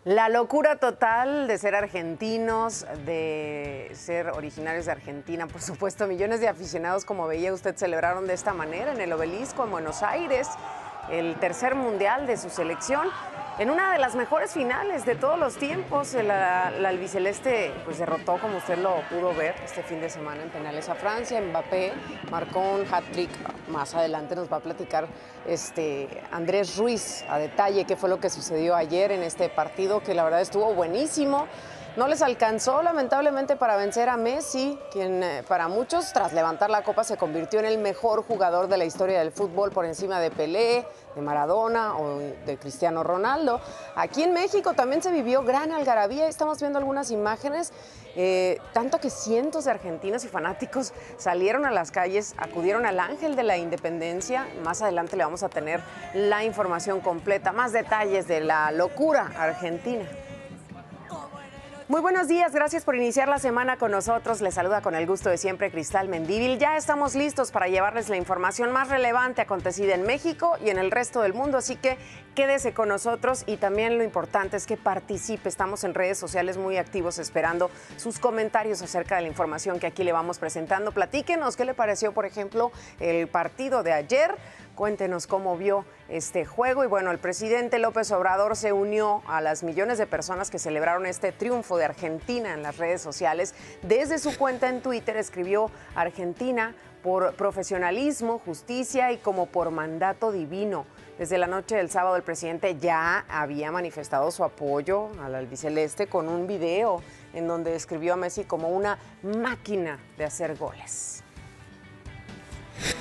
La locura total de ser argentinos, de ser originarios de Argentina, por supuesto, millones de aficionados, como veía usted, celebraron de esta manera en el Obelisco, en Buenos Aires, el tercer mundial de su selección, en una de las mejores finales de todos los tiempos. La albiceleste pues derrotó, como usted lo pudo ver este fin de semana, en penales a Francia. Mbappé marcó un hat-trick. Más adelante nos va a platicar Andrés Ruiz a detalle qué fue lo que sucedió ayer en este partido, que la verdad estuvo buenísimo. No les alcanzó, lamentablemente, para vencer a Messi, quien para muchos, tras levantar la copa, se convirtió en el mejor jugador de la historia del fútbol, por encima de Pelé, de Maradona o de Cristiano Ronaldo. Aquí en México también se vivió gran algarabía. Estamos viendo algunas imágenes, tanto que cientos de argentinos y fanáticos salieron a las calles, acudieron al Ángel de la Independencia. Más adelante le vamos a tener la información completa, más detalles de la locura argentina. Muy buenos días, gracias por iniciar la semana con nosotros. Les saluda con el gusto de siempre Cristal Mendívil. Ya estamos listos para llevarles la información más relevante acontecida en México y en el resto del mundo, así que quédese con nosotros y también lo importante es que participe. Estamos en redes sociales muy activos esperando sus comentarios acerca de la información que aquí le vamos presentando. Platíquenos qué le pareció, por ejemplo, el partido de ayer. Cuéntenos cómo vio este juego. Y bueno, el presidente López Obrador se unió a las millones de personas que celebraron este triunfo de Argentina en las redes sociales. Desde su cuenta en Twitter escribió: Argentina por profesionalismo, justicia y como por mandato divino. Desde la noche del sábado el presidente ya había manifestado su apoyo al albiceleste con un video en donde describió a Messi como una máquina de hacer goles.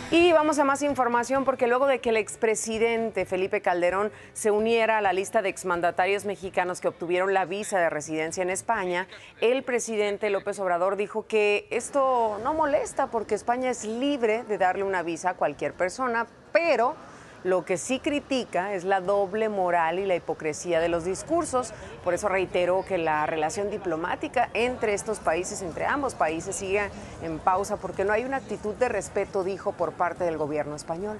Y vamos a más información porque luego de que el expresidente Felipe Calderón se uniera a la lista de exmandatarios mexicanos que obtuvieron la visa de residencia en España, el presidente López Obrador dijo que esto no molesta porque España es libre de darle una visa a cualquier persona, pero lo que sí critica es la doble moral y la hipocresía de los discursos. Por eso reiteró que la relación diplomática entre estos países, entre ambos países, sigue en pausa porque no hay una actitud de respeto, dijo, por parte del gobierno español.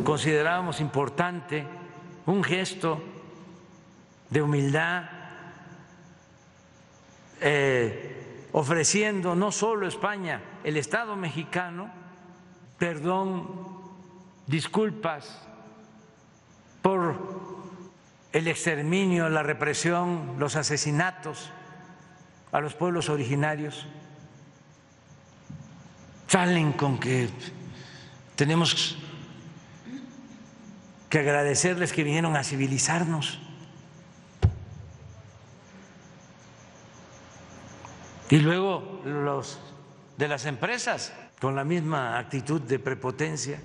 Considerábamos importante un gesto de humildad, ofreciendo no solo España, el Estado mexicano, perdón, disculpas por el exterminio, la represión, los asesinatos a los pueblos originarios. Salen con que tenemos que agradecerles que vinieron a civilizarnos. Y luego los de las empresas con la misma actitud de prepotencia.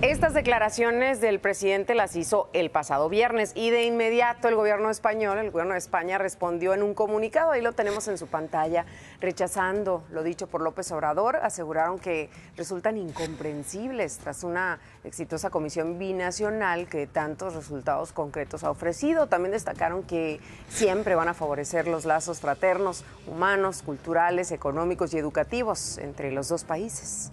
Estas declaraciones del presidente las hizo el pasado viernes y de inmediato el gobierno español, el gobierno de España respondió en un comunicado, ahí lo tenemos en su pantalla, rechazando lo dicho por López Obrador. Aseguraron que resultan incomprensibles tras una exitosa comisión binacional que tantos resultados concretos ha ofrecido. También destacaron que siempre van a favorecer los lazos fraternos, humanos, culturales, económicos y educativos entre los dos países.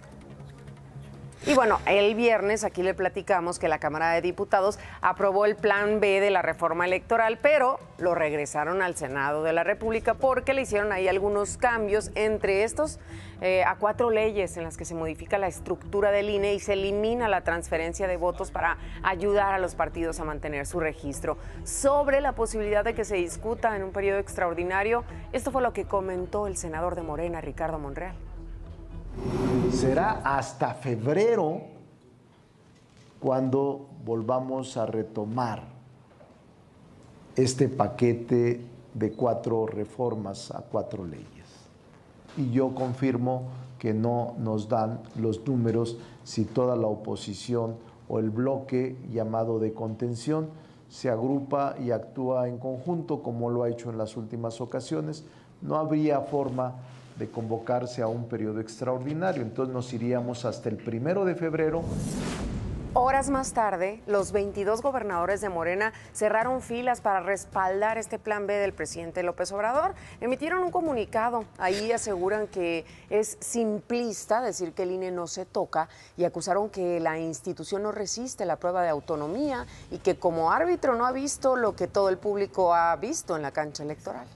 Y bueno, el viernes aquí le platicamos que la Cámara de Diputados aprobó el plan B de la reforma electoral, pero lo regresaron al Senado de la República porque le hicieron ahí algunos cambios, entre estos a 4 leyes en las que se modifica la estructura del INE y se elimina la transferencia de votos para ayudar a los partidos a mantener su registro. Sobre la posibilidad de que se discuta en un periodo extraordinario, esto fue lo que comentó el senador de Morena, Ricardo Monreal. Será hasta febrero cuando volvamos a retomar este paquete de 4 reformas a 4 leyes. Y yo confirmo que no nos dan los números si toda la oposición o el bloque llamado de contención se agrupa y actúa en conjunto como lo ha hecho en las últimas ocasiones. No habría forma de convocarse a un periodo extraordinario, entonces nos iríamos hasta el 1 de febrero. Horas más tarde, los 22 gobernadores de Morena cerraron filas para respaldar este plan B del presidente López Obrador. Emitieron un comunicado. Ahí aseguran que es simplista decir que el INE no se toca y acusaron que la institución no resiste la prueba de autonomía y que como árbitro no ha visto lo que todo el público ha visto en la cancha electoral.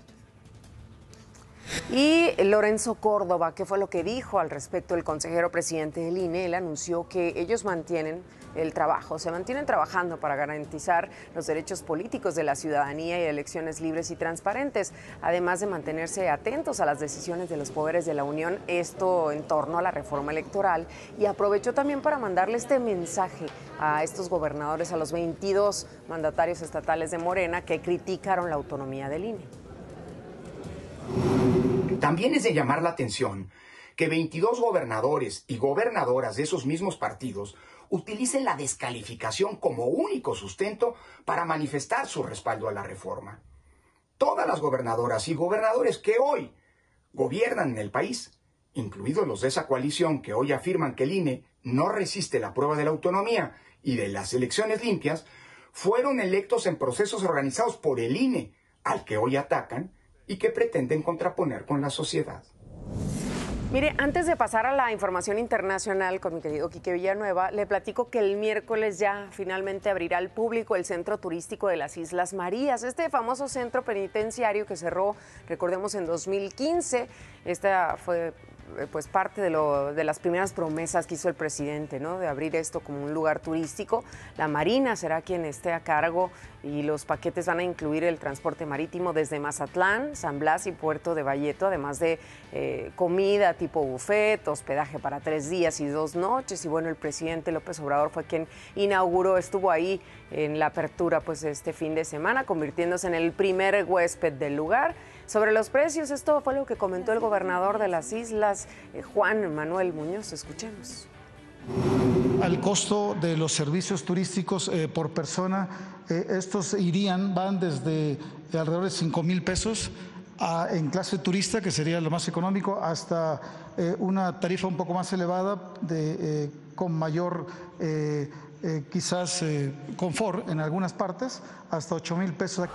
Y Lorenzo Córdoba, ¿qué fue lo que dijo al respecto el consejero presidente del INE? Él anunció que ellos mantienen el trabajo, se mantienen trabajando para garantizar los derechos políticos de la ciudadanía y elecciones libres y transparentes, además de mantenerse atentos a las decisiones de los poderes de la Unión, esto en torno a la reforma electoral. Y aprovechó también para mandarle este mensaje a estos gobernadores, a los 22 mandatarios estatales de Morena que criticaron la autonomía del INE. También es de llamar la atención que 22 gobernadores y gobernadoras de esos mismos partidos utilicen la descalificación como único sustento para manifestar su respaldo a la reforma. Todas las gobernadoras y gobernadores que hoy gobiernan en el país, incluidos los de esa coalición que hoy afirman que el INE no resiste la prueba de la autonomía y de las elecciones limpias, fueron electos en procesos organizados por el INE, al que hoy atacan y que pretenden contraponer con la sociedad. Mire, antes de pasar a la información internacional con mi querido Quique Villanueva, le platico que el miércoles ya finalmente abrirá al público el centro turístico de las Islas Marías, este famoso centro penitenciario que cerró, recordemos, en 2015. Esta fue pues parte de las primeras promesas que hizo el presidente, ¿no? De abrir esto como un lugar turístico. La Marina será quien esté a cargo y los paquetes van a incluir el transporte marítimo desde Mazatlán, San Blas y Puerto de Valleto, además de comida tipo buffet, hospedaje para 3 días y 2 noches. Y bueno, el presidente López Obrador fue quien inauguró, estuvo ahí en la apertura pues este fin de semana, convirtiéndose en el primer huésped del lugar. Sobre los precios, esto fue lo que comentó el gobernador de las islas, Juan Manuel Muñoz. Escuchemos. Al costo de los servicios turísticos por persona, estos van desde alrededor de 5,000 pesos en clase turista, que sería lo más económico, hasta una tarifa un poco más elevada con mayor quizás confort en algunas partes, hasta 8,000 pesos.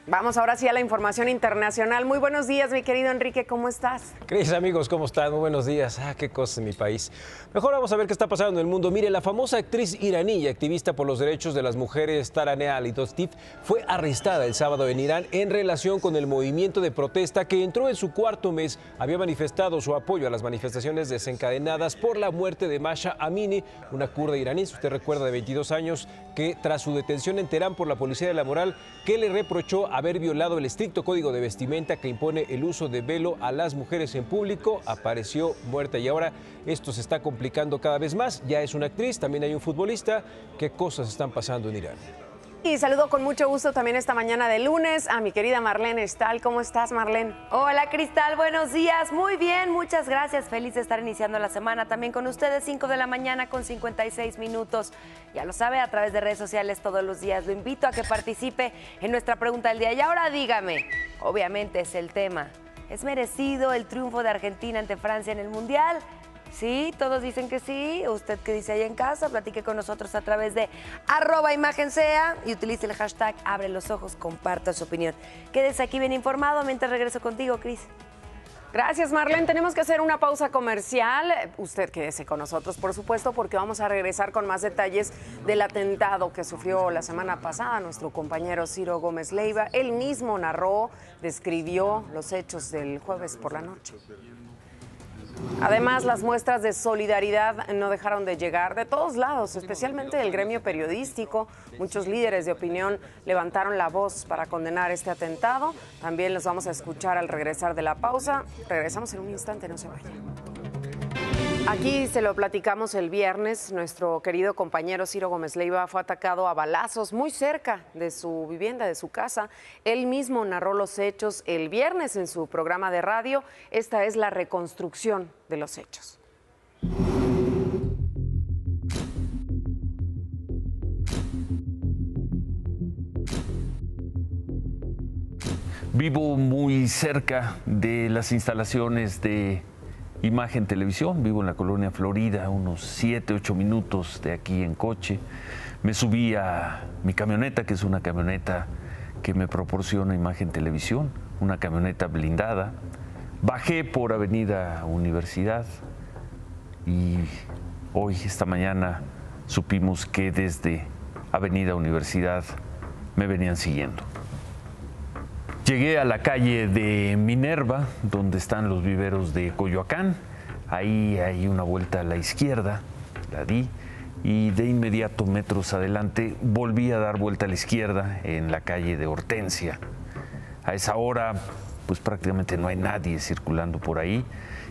Vamos ahora sí a la información internacional. Muy buenos días, mi querido Enrique, ¿cómo estás? Cris, amigos, ¿cómo están? Muy buenos días. Qué cosas en mi país. Mejor vamos a ver qué está pasando en el mundo. Mire, la famosa actriz iraní y activista por los derechos de las mujeres Taraneh Ali-Dostif fue arrestada el sábado en Irán en relación con el movimiento de protesta que entró en su 4º mes. Había manifestado su apoyo a las manifestaciones desencadenadas por la muerte de Masha Amini, una kurda iraní, si usted recuerda, de 22 años, que tras su detención en Teherán por la policía de la moral, que le reprochó haber violado el estricto código de vestimenta que impone el uso de velo a las mujeres en público, apareció muerta. Y ahora esto se está complicando cada vez más. Ya es una actriz, también hay un futbolista. ¿Qué cosas están pasando en Irán? Y saludo con mucho gusto también esta mañana de lunes a mi querida Marlene Stahl. ¿Cómo estás, Marlene? Hola, Cristal, buenos días. Muy bien, muchas gracias. Feliz de estar iniciando la semana también con ustedes, 5 de la mañana con 56 minutos. Ya lo sabe, a través de redes sociales todos los días. Lo invito a que participe en nuestra pregunta del día. Y ahora dígame, obviamente es el tema, ¿es merecido el triunfo de Argentina ante Francia en el Mundial? Sí, todos dicen que sí. ¿Usted qué dice ahí en casa? Platique con nosotros a través de @ImagenSea y utilice el hashtag Abre los Ojos, comparta su opinión. Quédese aquí bien informado mientras regreso contigo, Cris. Gracias, Marlene. Tenemos que hacer una pausa comercial. Usted quédese con nosotros, por supuesto, porque vamos a regresar con más detalles del atentado que sufrió la semana pasada nuestro compañero Ciro Gómez Leiva. Él mismo narró, describió los hechos del jueves por la noche. Además, las muestras de solidaridad no dejaron de llegar de todos lados, especialmente del gremio periodístico. Muchos líderes de opinión levantaron la voz para condenar este atentado. También los vamos a escuchar al regresar de la pausa. Regresamos en un instante, no se vayan. Aquí se lo platicamos el viernes. Nuestro querido compañero Ciro Gómez Leiva fue atacado a balazos muy cerca de su vivienda, de su casa. Él mismo narró los hechos el viernes en su programa de radio. Esta es la reconstrucción de los hechos. Vivo muy cerca de las instalaciones de Imagen Televisión, vivo en la colonia Florida, unos 7, 8 minutos de aquí en coche. Me subí a mi camioneta, que es una camioneta que me proporciona Imagen Televisión, una camioneta blindada. Bajé por Avenida Universidad y hoy, esta mañana, supimos que desde Avenida Universidad me venían siguiendo. Llegué a la calle de Minerva, donde están los viveros de Coyoacán. Ahí hay una vuelta a la izquierda, la di, y de inmediato, metros adelante, volví a dar vuelta a la izquierda en la calle de Hortensia. A esa hora, pues prácticamente no hay nadie circulando por ahí,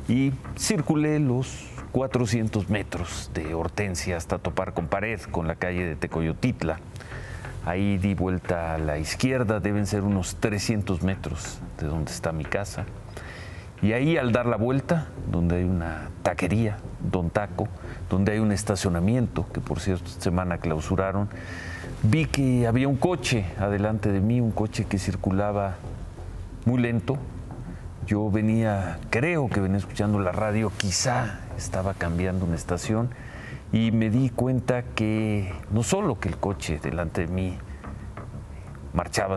y circulé los 400 metros de Hortensia hasta topar con pared, con la calle de Tecoyotitla. Ahí di vuelta a la izquierda, deben ser unos 300 metros de donde está mi casa. Y ahí, al dar la vuelta, donde hay una taquería, Don Taco, donde hay un estacionamiento, que por cierto esta semana clausuraron, vi que había un coche adelante de mí, un coche que circulaba muy lento. Yo creo que venía escuchando la radio, quizá estaba cambiando una estación, y me di cuenta que no solo que el coche delante de mí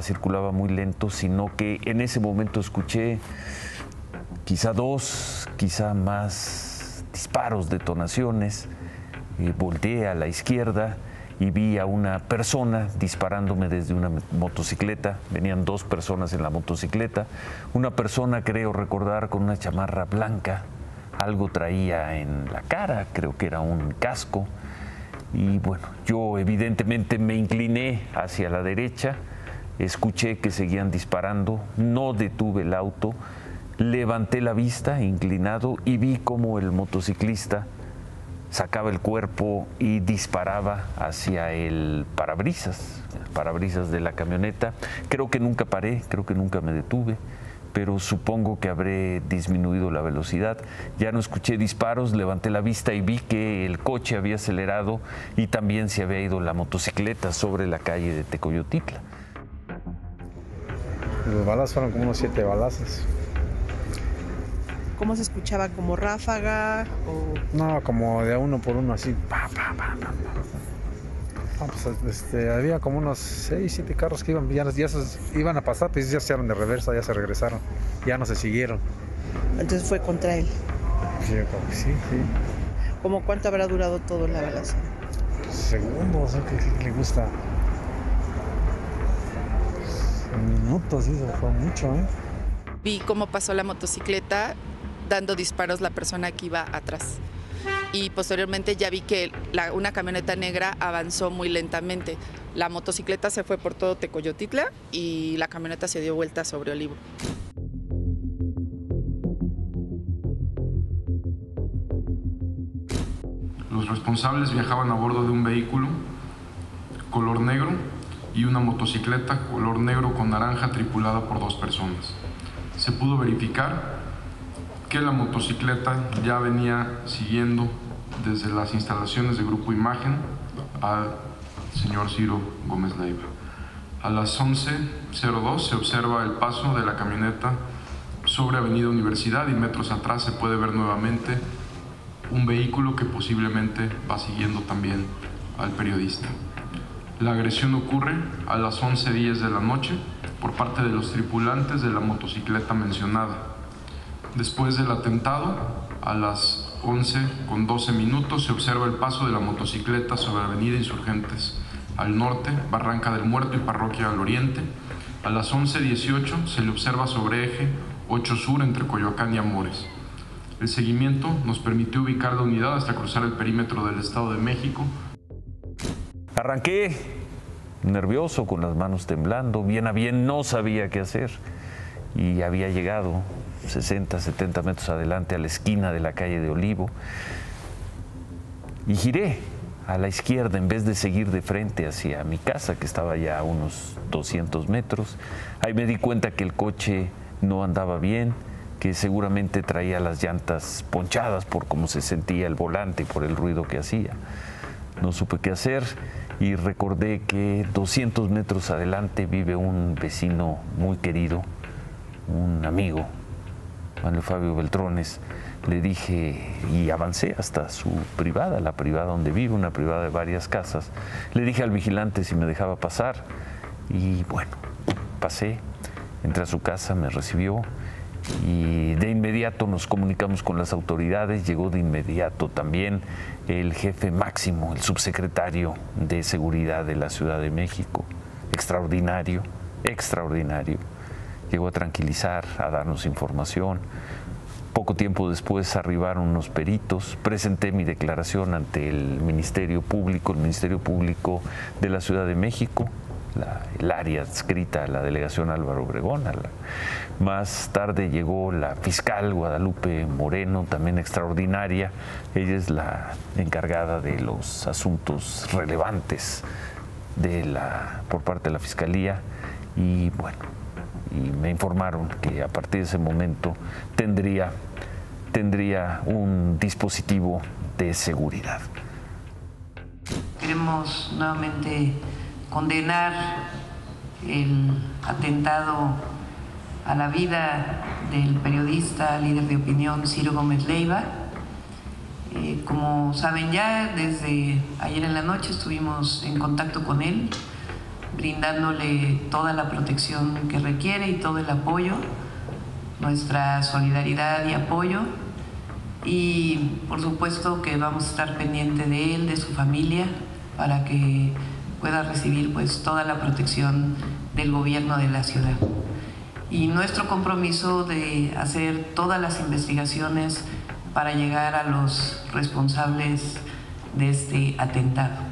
circulaba muy lento, sino que en ese momento escuché quizá 2, quizá más disparos, detonaciones. Volteé a la izquierda y vi a una persona disparándome desde una motocicleta. Venían 2 personas en la motocicleta. Una persona, creo recordar, con una chamarra blanca. Algo traía en la cara, creo que era un casco. Y bueno, yo evidentemente me incliné hacia la derecha, escuché que seguían disparando, no detuve el auto, levanté la vista inclinado y vi cómo el motociclista sacaba el cuerpo y disparaba hacia el parabrisas de la camioneta. Creo que nunca paré, creo que nunca me detuve, pero supongo que habré disminuido la velocidad. Ya no escuché disparos, levanté la vista y vi que el coche había acelerado y también se había ido la motocicleta sobre la calle de Tecoyotitla. Los balazos fueron como unos 7 balazos. ¿Cómo se escuchaba? ¿Como ráfaga? O... No, como de a uno por uno, así. No, pues, había como unos 6, 7 carros que iban, ya iban a pasar, pues ya se dieron de reversa, ya se regresaron, ya no se siguieron. Entonces fue contra él. Sí, yo creo que sí. ¿Cómo cuánto habrá durado todo la balacera? Segundos, ¿qué le gusta? Minutos, sí, se fue mucho, ¿eh? Vi cómo pasó la motocicleta dando disparos la persona que iba atrás. Y posteriormente ya vi que una camioneta negra avanzó muy lentamente. La motocicleta se fue por todo Tecoyotitla y la camioneta se dio vuelta sobre Olivo. Los responsables viajaban a bordo de un vehículo color negro y una motocicleta color negro con naranja tripulada por 2 personas. Se pudo verificar que la motocicleta ya venía siguiendo desde las instalaciones de Grupo Imagen al señor Ciro Gómez Leiva. A las 11:02 se observa el paso de la camioneta sobre Avenida Universidad y metros atrás se puede ver nuevamente un vehículo que posiblemente va siguiendo también al periodista. La agresión ocurre a las 11:10 de la noche por parte de los tripulantes de la motocicleta mencionada. Después del atentado, a las 11:12 se observa el paso de la motocicleta sobre Avenida Insurgentes al norte, Barranca del Muerto y Parroquia al oriente. A las 11:18 se le observa sobre eje 8 Sur entre Coyoacán y Amores. El seguimiento nos permitió ubicar la unidad hasta cruzar el perímetro del Estado de México. Arranqué nervioso, con las manos temblando, bien a bien no sabía qué hacer y había llegado 60, 70 metros adelante a la esquina de la calle de Olivo y giré a la izquierda en vez de seguir de frente hacia mi casa, que estaba ya a unos 200 metros. Ahí me di cuenta que el coche no andaba bien, que seguramente traía las llantas ponchadas por cómo se sentía el volante y por el ruido que hacía. No supe qué hacer y recordé que 200 metros adelante vive un vecino muy querido, un amigo, Manuel Fabio Beltrones, Le dije, y avancé hasta su privada, la privada donde vive, una privada de varias casas. Le dije al vigilante si me dejaba pasar y bueno, pasé, entré a su casa, me recibió y de inmediato nos comunicamos con las autoridades. Llegó de inmediato también el jefe máximo, el subsecretario de Seguridad de la Ciudad de México. Extraordinario, extraordinario. Llegó a tranquilizar, a darnos información. Poco tiempo después arribaron unos peritos, presenté mi declaración ante el Ministerio Público de la Ciudad de México, el área adscrita a la delegación Álvaro Obregón. Más tarde llegó la fiscal Guadalupe Moreno, también extraordinaria. Ella es la encargada de los asuntos relevantes por parte de la Fiscalía y bueno, y me informaron que a partir de ese momento tendría un dispositivo de seguridad. Queremos nuevamente condenar el atentado a la vida del periodista, líder de opinión Ciro Gómez Leiva. Como saben ya, desde ayer en la noche estuvimos en contacto con él, brindándole toda la protección que requiere y todo el apoyo, nuestra solidaridad y apoyo. Y por supuesto que vamos a estar pendiente de él, de su familia, para que pueda recibir pues toda la protección del gobierno de la ciudad. Y nuestro compromiso de hacer todas las investigaciones para llegar a los responsables de este atentado.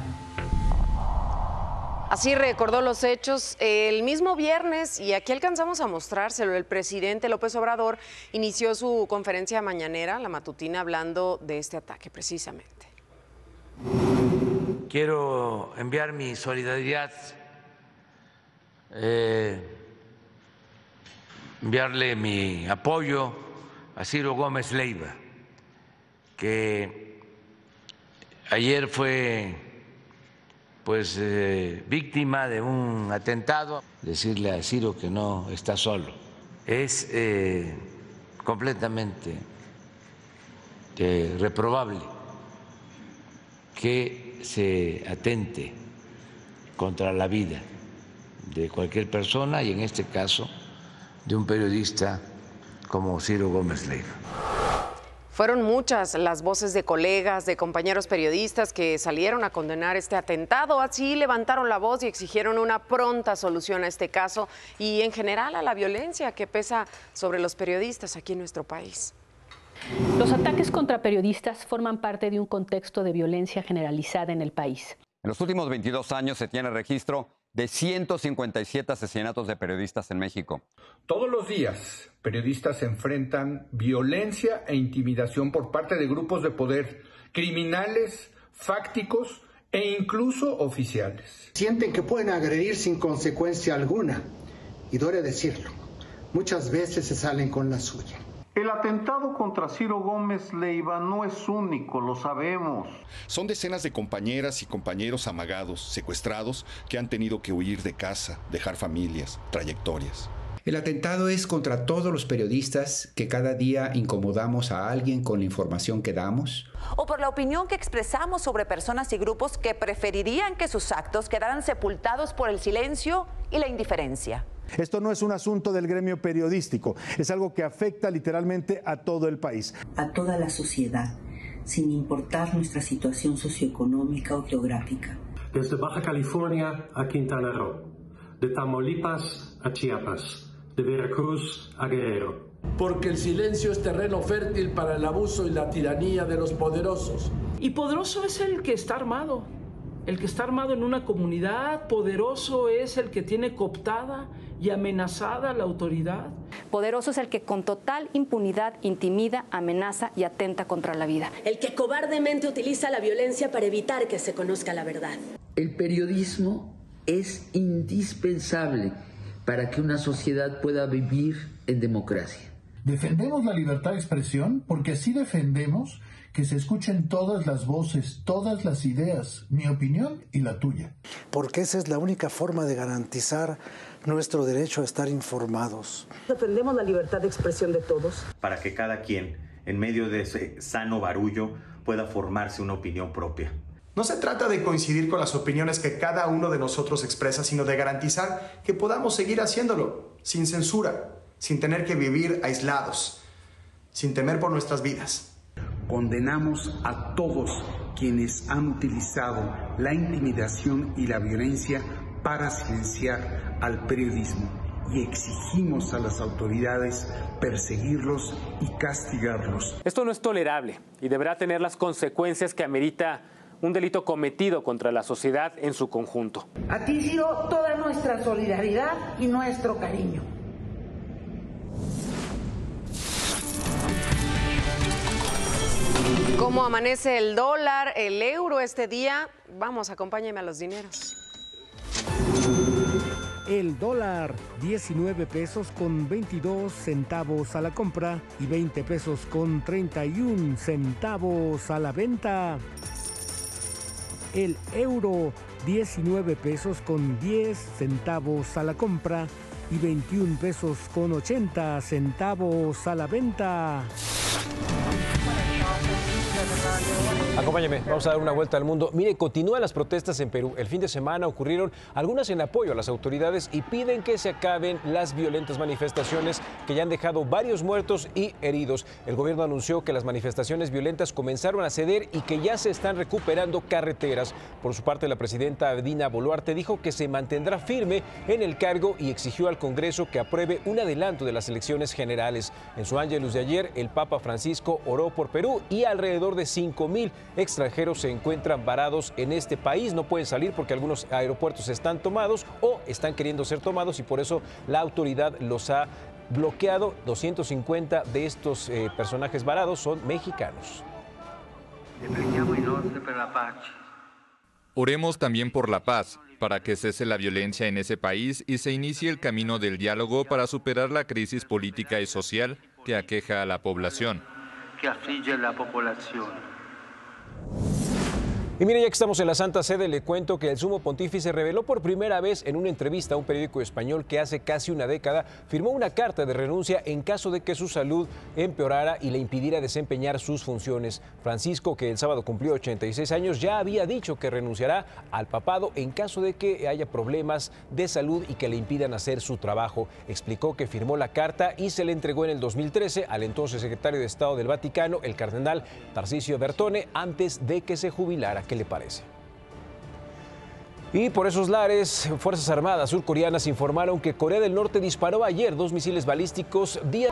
Así recordó los hechos el mismo viernes y aquí alcanzamos a mostrárselo. El presidente López Obrador inició su conferencia mañanera, la matutina, hablando de este ataque precisamente. Quiero enviar mi solidaridad, enviarle mi apoyo a Ciro Gómez Leiva, que ayer fue víctima de un atentado. Decirle a Ciro que no está solo. Es completamente reprobable que se atente contra la vida de cualquier persona y en este caso de un periodista como Ciro Gómez Leiva. Fueron muchas las voces de colegas, de compañeros periodistas que salieron a condenar este atentado. Así levantaron la voz y exigieron una pronta solución a este caso y en general a la violencia que pesa sobre los periodistas aquí en nuestro país. Los ataques contra periodistas forman parte de un contexto de violencia generalizada en el país. En los últimos 22 años se tiene registro de 157 asesinatos de periodistas en México. Todos los días, periodistas enfrentan violencia e intimidación por parte de grupos de poder, criminales, fácticos e incluso oficiales. Sienten que pueden agredir sin consecuencia alguna, y duele decirlo, muchas veces se salen con la suya. El atentado contra Ciro Gómez Leiva no es único, lo sabemos. Son decenas de compañeras y compañeros amagados, secuestrados, que han tenido que huir de casa, dejar familias, trayectorias. El atentado es contra todos los periodistas que cada día incomodamos a alguien con la información que damos. O por la opinión que expresamos sobre personas y grupos que preferirían que sus actos quedaran sepultados por el silencio y la indiferencia. Esto no es un asunto del gremio periodístico, es algo que afecta literalmente a todo el país. A toda la sociedad, sin importar nuestra situación socioeconómica o geográfica. Desde Baja California a Quintana Roo, de Tamaulipas a Chiapas, de Veracruz a Guerrero. Porque el silencio es terreno fértil para el abuso y la tiranía de los poderosos. Y poderoso es el que está armado. El que está armado en una comunidad, poderoso es el que tiene cooptada y amenazada la autoridad. Poderoso es el que con total impunidad intimida, amenaza y atenta contra la vida. El que cobardemente utiliza la violencia para evitar que se conozca la verdad. El periodismo es indispensable para que una sociedad pueda vivir en democracia. Defendemos la libertad de expresión porque así defendemos que se escuchen todas las voces, todas las ideas, mi opinión y la tuya. Porque esa es la única forma de garantizar nuestro derecho a estar informados. Defendemos la libertad de expresión de todos. Para que cada quien en medio de ese sano barullo, pueda formarse una opinión propia. No se trata de coincidir con las opiniones que cada uno de nosotros expresa, sino de garantizar que podamos seguir haciéndolo, sin censura, sin tener que vivir aislados, sin temer por nuestras vidas. Condenamos a todos quienes han utilizado la intimidación y la violencia para silenciar al periodismo y exigimos a las autoridades perseguirlos y castigarlos. Esto no es tolerable y deberá tener las consecuencias que amerita un delito cometido contra la sociedad en su conjunto. A ti, Ciro, toda nuestra solidaridad y nuestro cariño. ¿Cómo amanece el dólar, el euro este día? Vamos, acompáñeme a los dineros. El dólar, 19 pesos con 22 centavos a la compra y 20 pesos con 31 centavos a la venta. El euro, 19 pesos con 10 centavos a la compra y 21 pesos con 80 centavos a la venta. Acompáñeme, vamos a dar una vuelta al mundo. Mire, continúan las protestas en Perú. El fin de semana ocurrieron algunas en apoyo a las autoridades y piden que se acaben las violentas manifestaciones que ya han dejado varios muertos y heridos. El gobierno anunció que las manifestaciones violentas comenzaron a ceder y que ya se están recuperando carreteras. Por su parte, la presidenta Dina Boluarte dijo que se mantendrá firme en el cargo y exigió al Congreso que apruebe un adelanto de las elecciones generales. En su Ángelus de ayer, el Papa Francisco oró por Perú y alrededor de 5,000 extranjeros se encuentran varados en este país. No pueden salir porque algunos aeropuertos están tomados o están queriendo ser tomados y por eso la autoridad los ha bloqueado. 250 de estos personajes varados son mexicanos. Oremos también por la paz, para que cese la violencia en ese país y se inicie el camino del diálogo para superar la crisis política y social que aqueja a la población. Y mire, ya que estamos en la Santa Sede, le cuento que el Sumo Pontífice reveló por primera vez en una entrevista a un periódico español que hace casi una década firmó una carta de renuncia en caso de que su salud empeorara y le impidiera desempeñar sus funciones. Francisco, que el sábado cumplió 86 años, ya había dicho que renunciará al papado en caso de que haya problemas de salud y que le impidan hacer su trabajo. Explicó que firmó la carta y se le entregó en el 2013 al entonces secretario de Estado del Vaticano, el cardenal Tarcisio Bertone, antes de que se jubilara. ¿Qué le parece? Y por esos lares, Fuerzas Armadas surcoreanas informaron que Corea del Norte disparó ayer 2 misiles balísticos días.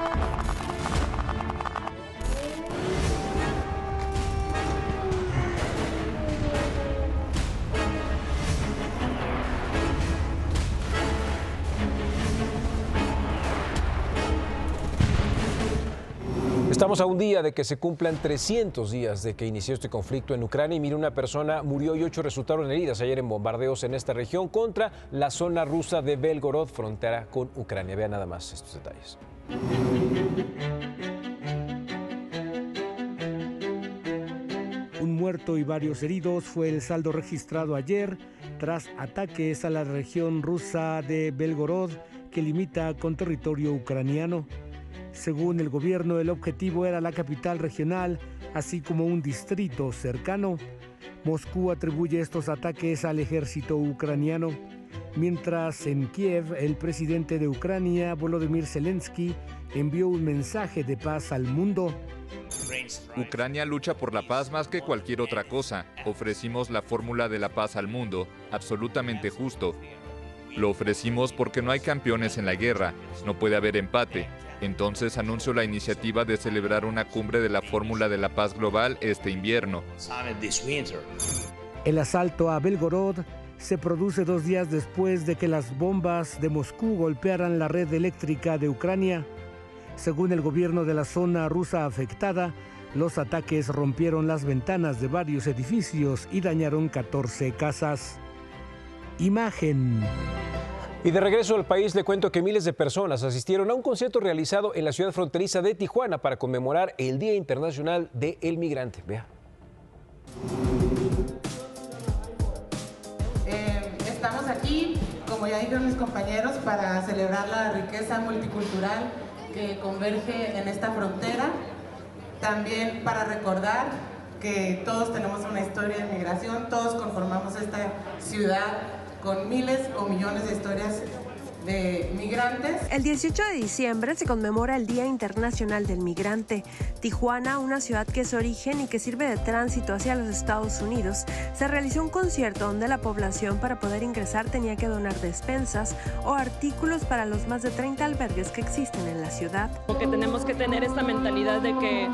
Estamos a un día de que se cumplan 300 días de que inició este conflicto en Ucrania y mire, una persona murió y 8 resultaron heridas ayer en bombardeos en esta región contra la zona rusa de Belgorod, frontera con Ucrania. Vean nada más estos detalles. Un muerto y varios heridos fue el saldo registrado ayer tras ataques a la región rusa de Belgorod que limita con territorio ucraniano. Según el gobierno, el objetivo era la capital regional, así como un distrito cercano. Moscú atribuye estos ataques al ejército ucraniano, mientras en Kiev el presidente de Ucrania, Volodymyr Zelensky, envió un mensaje de paz al mundo. Ucrania lucha por la paz más que cualquier otra cosa. Ofrecimos la fórmula de la paz al mundo, absolutamente justo. Lo ofrecimos porque no hay campeones en la guerra, no puede haber empate. Entonces anuncio la iniciativa de celebrar una cumbre de la fórmula de la paz global este invierno. El asalto a Belgorod se produce 2 días después de que las bombas de Moscú golpearan la red eléctrica de Ucrania. Según el gobierno de la zona rusa afectada, los ataques rompieron las ventanas de varios edificios y dañaron 14 casas. Imagen. Y de regreso al país le cuento que miles de personas asistieron a un concierto realizado en la ciudad fronteriza de Tijuana para conmemorar el Día Internacional del Migrante. Vea. Estamos aquí, como ya dijeron mis compañeros, para celebrar la riqueza multicultural que converge en esta frontera. también para recordar que todos tenemos una historia de migración, todos conformamos esta ciudad con miles o millones de historias de migrantes. El 18 de diciembre se conmemora el Día Internacional del Migrante. Tijuana, una ciudad que es origen y que sirve de tránsito hacia los Estados Unidos, se realizó un concierto donde la población para poder ingresar tenía que donar despensas o artículos para los más de 30 albergues que existen en la ciudad. Porque tenemos que tener esta mentalidad de que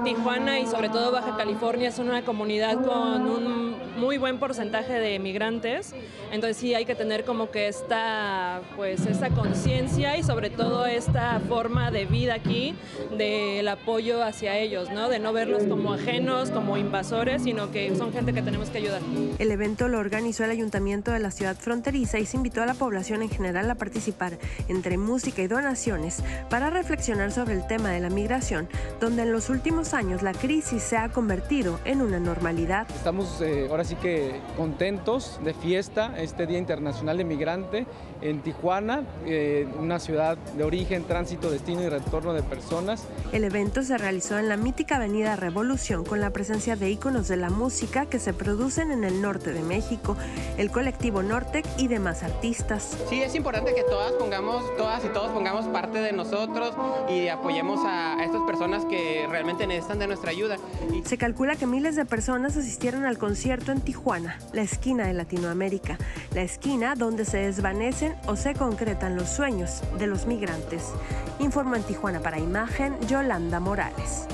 Tijuana y sobre todo Baja California son una comunidad con un muy buen porcentaje de migrantes, entonces sí hay que tener como que esta conciencia y sobre todo esta forma de vida aquí, del apoyo hacia ellos, ¿no? De no verlos como ajenos, como invasores, sino que son gente que tenemos que ayudar. El evento lo organizó el Ayuntamiento de la ciudad fronteriza y se invitó a la población en general a participar entre música y donaciones para reflexionar sobre el tema de la migración, donde en los últimos años la crisis se ha convertido en una normalidad. Estamos ahora sí que contentos de fiesta, este Día Internacional de Migrante en Tijuana, una ciudad de origen, tránsito, destino y retorno de personas. El evento se realizó en la mítica Avenida Revolución con la presencia de íconos de la música que se producen en el norte de México, el colectivo Nortec y demás artistas. Sí, es importante que todas y todos pongamos parte de nosotros y apoyemos a estas personas que realmente necesitan de nuestra ayuda. Se calcula que miles de personas asistieron al concierto en Tijuana, la esquina de Latinoamérica, la esquina donde se desvanecen o se concretan los sueños de los migrantes. Informó en Tijuana para Imagen, Yolanda Morales.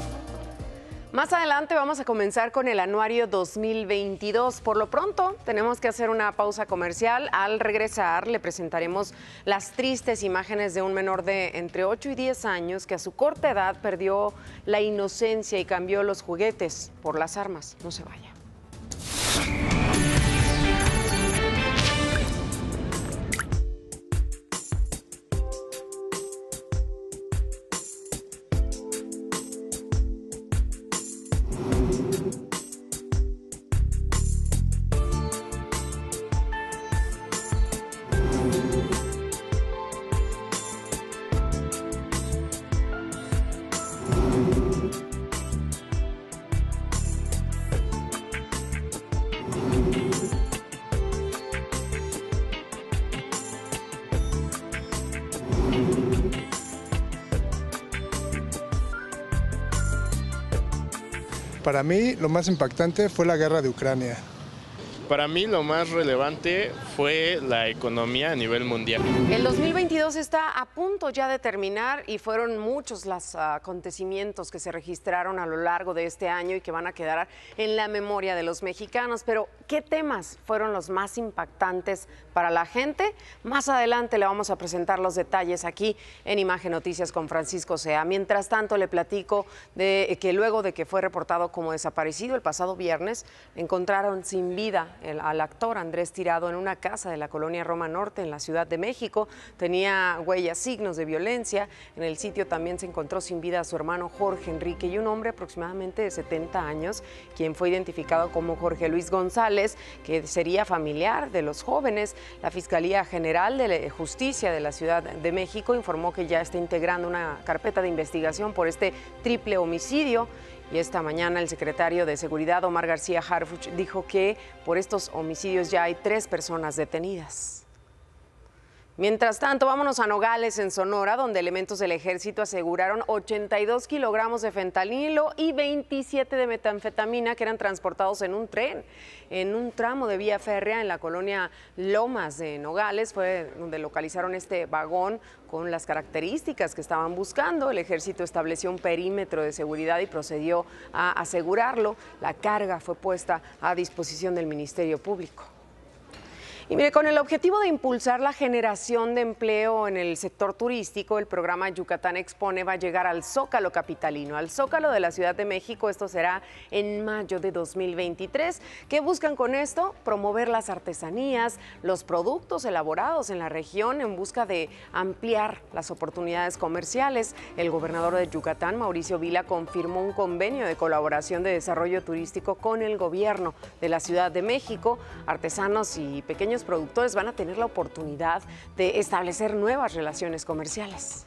Más adelante vamos a comenzar con el anuario 2022. Por lo pronto, tenemos que hacer una pausa comercial. Al regresar, le presentaremos las tristes imágenes de un menor de entre 8 y 10 años que a su corta edad perdió la inocencia y cambió los juguetes por las armas. No se vaya. Para mí lo más impactante fue la guerra de Ucrania. Para mí lo más relevante fue la economía a nivel mundial. El 2022 está a punto ya de terminar y fueron muchos los acontecimientos que se registraron a lo largo de este año y que van a quedar en la memoria de los mexicanos. Pero, ¿qué temas fueron los más impactantes para la gente? Más adelante le vamos a presentar los detalles aquí en Imagen Noticias con Francisco Sea. Mientras tanto, le platico de que luego de que fue reportado como desaparecido el pasado viernes, encontraron sin vida al actor Andrés Tirado en una casa de la colonia Roma Norte en la Ciudad de México. Tenía huellas, signos de violencia. En el sitio también se encontró sin vida a su hermano Jorge Enrique y un hombre aproximadamente de 70 años, quien fue identificado como Jorge Luis González, que sería familiar de los jóvenes. La Fiscalía General de Justicia de la Ciudad de México informó que ya está integrando una carpeta de investigación por este triple homicidio. Y esta mañana el secretario de Seguridad, Omar García Harfuch, dijo que por estos homicidios ya hay 3 personas detenidas. Mientras tanto, vámonos a Nogales, en Sonora, donde elementos del ejército aseguraron 82 kilogramos de fentanilo y 27 de metanfetamina que eran transportados en un tren. En un tramo de vía férrea en la colonia Lomas de Nogales fue donde localizaron este vagón con las características que estaban buscando. El ejército estableció un perímetro de seguridad y procedió a asegurarlo. La carga fue puesta a disposición del Ministerio Público. Y mire, con el objetivo de impulsar la generación de empleo en el sector turístico, el programa Yucatán Expone va a llegar al Zócalo capitalino, al Zócalo de la Ciudad de México. Esto será en mayo de 2023. ¿Qué buscan con esto? Promover las artesanías, los productos elaborados en la región en busca de ampliar las oportunidades comerciales. El gobernador de Yucatán, Mauricio Vila, confirmó un convenio de colaboración de desarrollo turístico con el gobierno de la Ciudad de México. Artesanos y pequeños productores van a tener la oportunidad de establecer nuevas relaciones comerciales.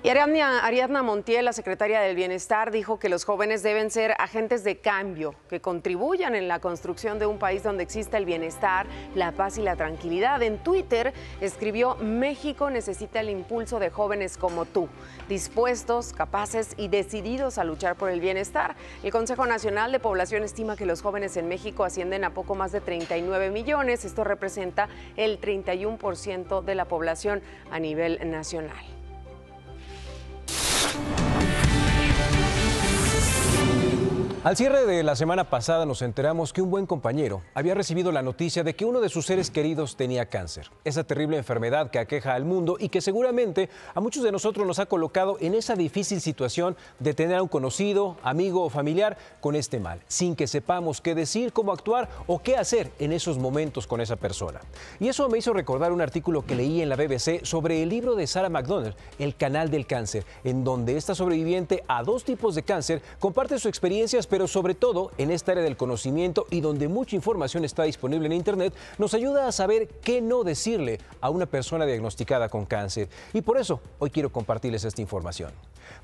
Y Ariadna Montiel, la secretaria del Bienestar, dijo que los jóvenes deben ser agentes de cambio, que contribuyan en la construcción de un país donde exista el bienestar, la paz y la tranquilidad. En Twitter escribió: México necesita el impulso de jóvenes como tú, dispuestos, capaces y decididos a luchar por el bienestar. El Consejo Nacional de Población estima que los jóvenes en México ascienden a poco más de 39 millones. Esto representa el 31% de la población a nivel nacional. Al cierre de la semana pasada nos enteramos que un buen compañero había recibido la noticia de que uno de sus seres queridos tenía cáncer. Esa terrible enfermedad que aqueja al mundo y que seguramente a muchos de nosotros nos ha colocado en esa difícil situación de tener a un conocido, amigo o familiar con este mal, sin que sepamos qué decir, cómo actuar o qué hacer en esos momentos con esa persona. Y eso me hizo recordar un artículo que leí en la BBC sobre el libro de Sarah McDonald, El Canal del Cáncer, en donde esta sobreviviente a 2 tipos de cáncer comparte sus experiencias, pero sobre todo en esta área del conocimiento y donde mucha información está disponible en Internet, nos ayuda a saber qué no decirle a una persona diagnosticada con cáncer. Y por eso hoy quiero compartirles esta información.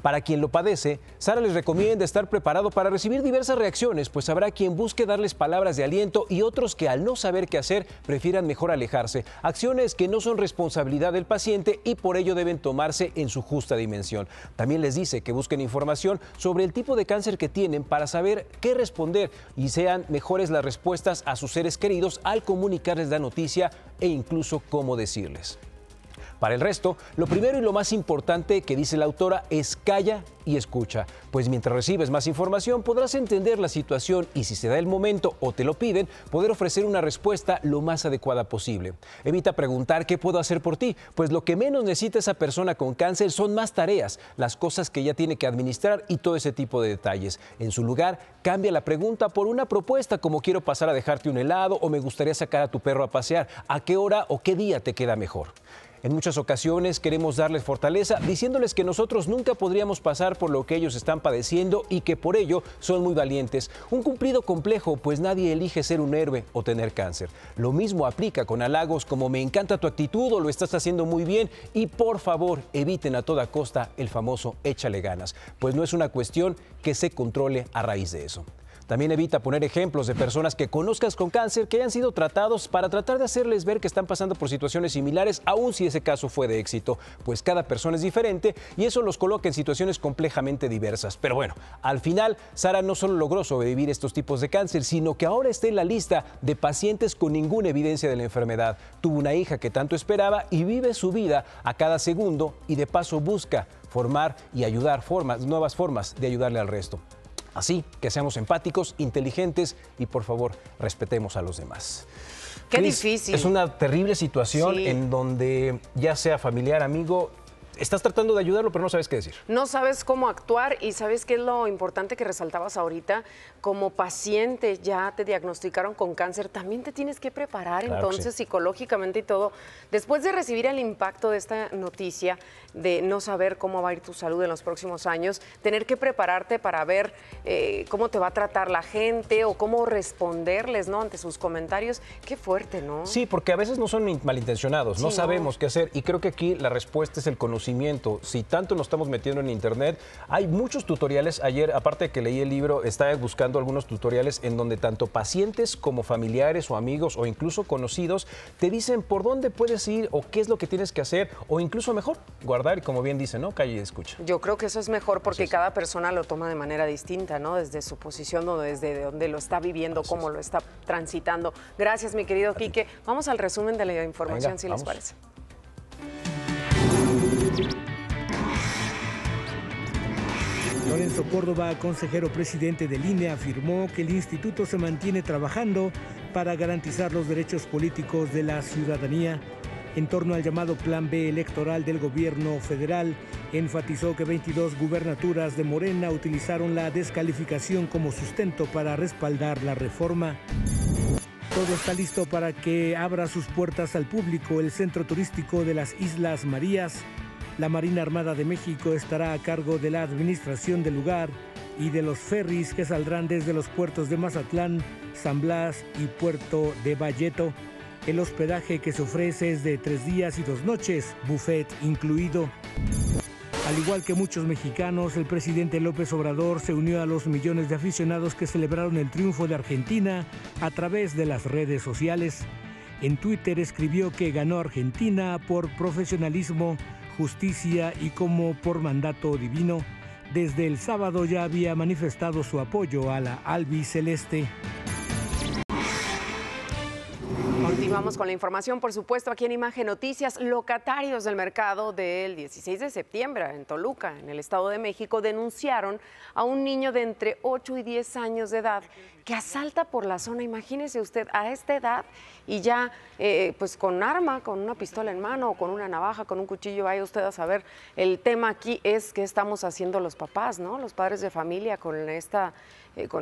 Para quien lo padece, Sara les recomienda estar preparado para recibir diversas reacciones, pues habrá quien busque darles palabras de aliento y otros que al no saber qué hacer prefieran mejor alejarse. Acciones que no son responsabilidad del paciente y por ello deben tomarse en su justa dimensión. También les dice que busquen información sobre el tipo de cáncer que tienen para saber qué responder y sean mejores las respuestas a sus seres queridos al comunicarles la noticia e incluso cómo decirles. Para el resto, lo primero y lo más importante que dice la autora es calla y escucha, pues mientras recibes más información podrás entender la situación y si se da el momento o te lo piden, poder ofrecer una respuesta lo más adecuada posible. Evita preguntar qué puedo hacer por ti, pues lo que menos necesita esa persona con cáncer son más tareas, las cosas que ya tiene que administrar y todo ese tipo de detalles. En su lugar, cambia la pregunta por una propuesta como quiero pasar a dejarte un helado o me gustaría sacar a tu perro a pasear, a qué hora o qué día te queda mejor. En muchas ocasiones queremos darles fortaleza diciéndoles que nosotros nunca podríamos pasar por lo que ellos están padeciendo y que por ello son muy valientes. Un cumplido complejo, pues nadie elige ser un héroe o tener cáncer. Lo mismo aplica con halagos como me encanta tu actitud o lo estás haciendo muy bien y por favor eviten a toda costa el famoso échale ganas, pues no es una cuestión que se controle a raíz de eso. También evita poner ejemplos de personas que conozcas con cáncer que hayan sido tratados para tratar de hacerles ver que están pasando por situaciones similares, aun si ese caso fue de éxito, pues cada persona es diferente y eso los coloca en situaciones complejamente diversas. Pero bueno, al final, Sara no solo logró sobrevivir estos tipos de cáncer, sino que ahora está en la lista de pacientes con ninguna evidencia de la enfermedad. Tuvo una hija que tanto esperaba y vive su vida a cada segundo y de paso busca formar y ayudar nuevas formas de ayudarle al resto. Así que seamos empáticos, inteligentes y por favor respetemos a los demás. Qué Cris, difícil. Es una terrible situación en donde ya sea familiar, amigo, estás tratando de ayudarlo pero no sabes qué decir. No sabes cómo actuar y sabes qué es lo importante que resaltabas ahorita. Como paciente ya te diagnosticaron con cáncer, también te tienes que preparar entonces psicológicamente y todo. Después de recibir el impacto de esta noticia, de no saber cómo va a ir tu salud en los próximos años, tener que prepararte para ver cómo te va a tratar la gente o cómo responderles, ¿no?, ante sus comentarios. Qué fuerte, ¿no? Sí, porque a veces no son malintencionados, no sabemos qué hacer y creo que aquí la respuesta es el conocimiento. Si tanto nos estamos metiendo en internet, hay muchos tutoriales. Ayer, aparte de que leí el libro, estaba buscando algunos tutoriales en donde tanto pacientes como familiares o amigos o incluso conocidos te dicen por dónde puedes ir o qué es lo que tienes que hacer o incluso mejor, guardar y como bien dice, ¿no? Calla y escucha. Yo creo que eso es mejor porque cada persona lo toma de manera distinta, ¿no? Desde su posición o desde donde lo está viviendo, cómo lo está transitando. Gracias, mi querido Quique. Vamos al resumen de la información, si les parece. Lorenzo Córdoba, consejero presidente del INE, afirmó que el instituto se mantiene trabajando para garantizar los derechos políticos de la ciudadanía. En torno al llamado Plan B electoral del gobierno federal, enfatizó que 22 gubernaturas de Morena utilizaron la descalificación como sustento para respaldar la reforma. Todo está listo para que abra sus puertas al público el centro turístico de las Islas Marías. La Marina Armada de México estará a cargo de la administración del lugar y de los ferries que saldrán desde los puertos de Mazatlán, San Blas y Puerto de Valleto. El hospedaje que se ofrece es de 3 días y 2 noches, buffet incluido. Al igual que muchos mexicanos, el presidente López Obrador se unió a los millones de aficionados que celebraron el triunfo de Argentina a través de las redes sociales. En Twitter escribió que ganó Argentina por profesionalismo, justicia y como por mandato divino. Desde el sábado ya había manifestado su apoyo a la albiceleste. Continuamos con la información, por supuesto, aquí en Imagen Noticias. Locatarios del mercado del 16 de septiembre en Toluca, en el Estado de México, denunciaron a un niño de entre 8 y 10 años de edad que asalta por la zona. Imagínese usted a esta edad y ya pues con arma, con una pistola en mano o con una navaja, con un cuchillo, vaya usted a saber. El tema aquí es qué estamos haciendo los papás, ¿no? Los padres de familia con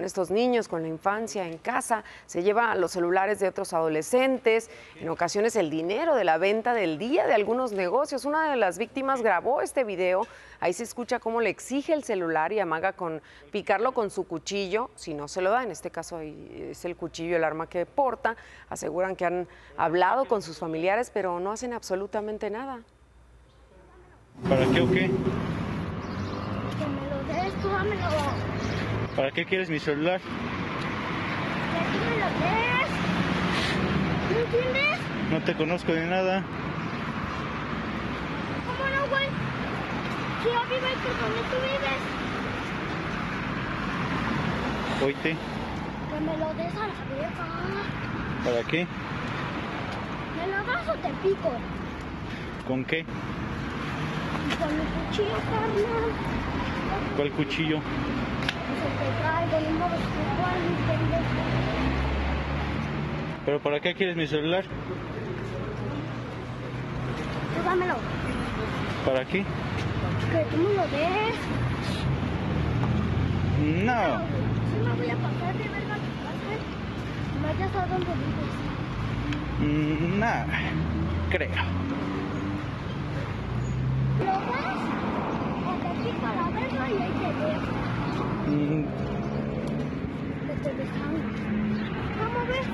estos niños, con la infancia en casa. Se lleva los celulares de otros adolescentes, en ocasiones el dinero de la venta del día de algunos negocios. Una de las víctimas grabó este video. Ahí se escucha cómo le exige el celular y amaga con picarlo con su cuchillo si no se lo da. En este caso es el cuchillo el arma que porta. Aseguran que han hablado con sus familiares, pero no hacen absolutamente nada. ¿Para qué o qué? Que me lo des, tú dámelo. ¿Para qué quieres mi celular? ¿Para qué me lo des? ¿No entiendes? No te conozco de nada. ¿Cómo no, güey? Si yo vivo aquí donde tú vives. Oíte. Que me lo des a la vieja. ¿Para qué? ¿Me lo das o te pico? ¿Con qué? Con mi cuchillo, carnal. ¿Cuál cuchillo? ¿Pero para qué quieres mi celular? Tú dámelo. ¿Para qué? Que tú me lo des. No. Sí me voy a pasar de verga a tu casa. Vayas a donde vives. No, creo. ¿Lo das? O te pico la verga y ahí te dejo. ¿Cómo ves?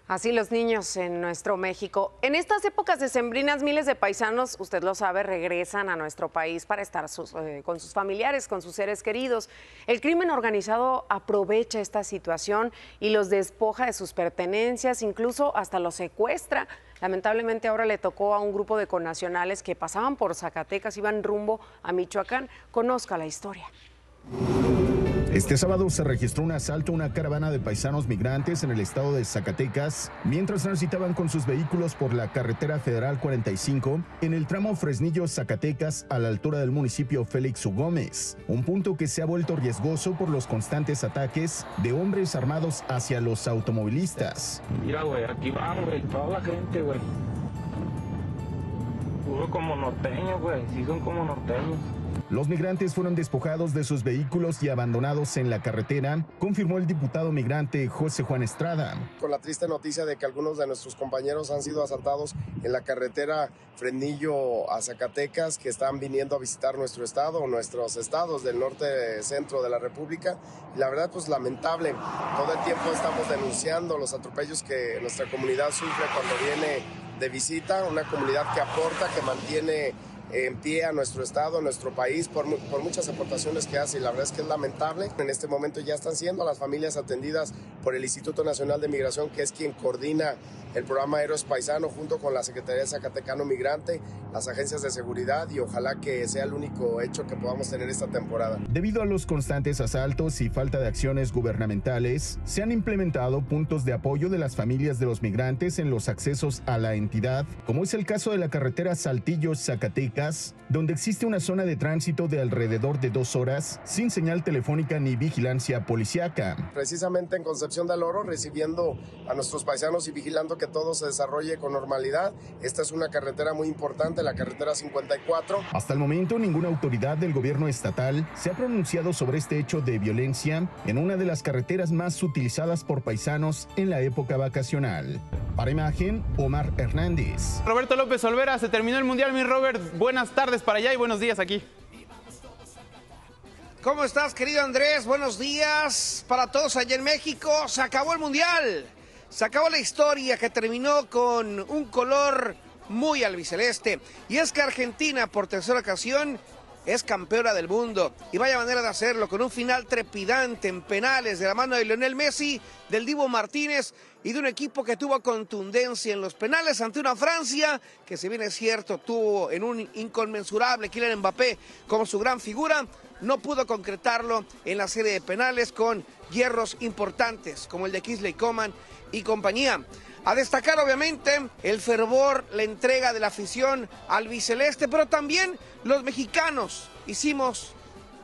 Así los niños en nuestro México. En estas épocas decembrinas, miles de paisanos, usted lo sabe, regresan a nuestro país para estar con sus familiares, con sus seres queridos. El crimen organizado aprovecha esta situación y los despoja de sus pertenencias, incluso hasta los secuestra. Lamentablemente ahora le tocó a un grupo de connacionales que pasaban por Zacatecas, iban rumbo a Michoacán. Conozca la historia. Este sábado se registró un asalto a una caravana de paisanos migrantes en el estado de Zacatecas, mientras transitaban con sus vehículos por la carretera federal 45 en el tramo Fresnillo-Zacatecas a la altura del municipio Félix U. Gómez, un punto que se ha vuelto riesgoso por los constantes ataques de hombres armados hacia los automovilistas. Mira, güey, aquí van, güey, toda la gente, güey. Puro como norteños, güey, sí son como norteños. Los migrantes fueron despojados de sus vehículos y abandonados en la carretera, confirmó el diputado migrante José Juan Estrada. Con la triste noticia de que algunos de nuestros compañeros han sido asaltados en la carretera Fresnillo a Zacatecas, que están viniendo a visitar nuestro estado o nuestros estados del norte centro de la República. Y la verdad, pues lamentable. Todo el tiempo estamos denunciando los atropellos que nuestra comunidad sufre cuando viene de visita, una comunidad que aporta, que mantiene en pie a nuestro estado, a nuestro país, por muchas aportaciones que hace, y la verdad es que es lamentable. En este momento ya están siendo las familias atendidas por el Instituto Nacional de Migración, que es quien coordina el programa Héroes Paisano junto con la Secretaría de Zacatecano Migrante, las agencias de seguridad, y ojalá que sea el único hecho que podamos tener esta temporada. Debido a los constantes asaltos y falta de acciones gubernamentales, se han implementado puntos de apoyo de las familias de los migrantes en los accesos a la entidad, como es el caso de la carretera Saltillo-Zacatecas, donde existe una zona de tránsito de alrededor de 2 horas sin señal telefónica ni vigilancia policíaca. Precisamente en Concepción del Oro, recibiendo a nuestros paisanos y vigilando que todo se desarrolle con normalidad. Esta es una carretera muy importante, la carretera 54. Hasta el momento, ninguna autoridad del gobierno estatal se ha pronunciado sobre este hecho de violencia en una de las carreteras más utilizadas por paisanos en la época vacacional. Para Imagen, Omar Hernández. Roberto López Olvera, se terminó el Mundial, mi Robert. Buenas tardes para allá y buenos días aquí. ¿Cómo estás, querido Andrés? Buenos días para todos allá en México. Se acabó el Mundial. Se acabó la historia que terminó con un color muy albiceleste. Y es que Argentina, por tercera ocasión, es campeona del mundo. Y vaya manera de hacerlo, con un final trepidante en penales de la mano de Lionel Messi, del Dibu Martínez y de un equipo que tuvo contundencia en los penales ante una Francia que, si bien es cierto, tuvo en un inconmensurable Kylian Mbappé como su gran figura, no pudo concretarlo en la serie de penales con hierros importantes como el de Kingsley Coman y compañía. A destacar, obviamente, el fervor, la entrega de la afición albiceleste, pero también los mexicanos hicimos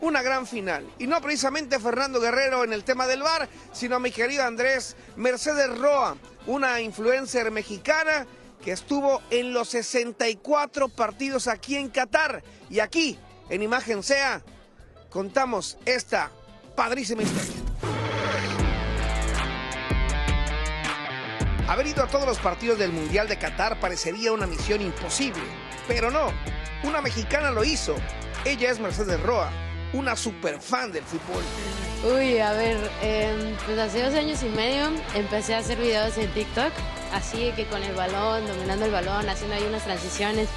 una gran final. Y no precisamente Fernando Guerrero en el tema del VAR, sino mi querido Andrés, Mercedes Roa, una influencer mexicana que estuvo en los 64 partidos aquí en Qatar. Y aquí, en Imagen Sea, contamos esta padrísima historia. Haber ido a todos los partidos del Mundial de Qatar parecería una misión imposible, pero no, una mexicana lo hizo. Ella es Mercedes Roa, una super fan del fútbol. Uy, a ver, pues hace 2 años y medio empecé a hacer videos en TikTok, así que con el balón, dominando el balón, haciendo ahí unas transiciones,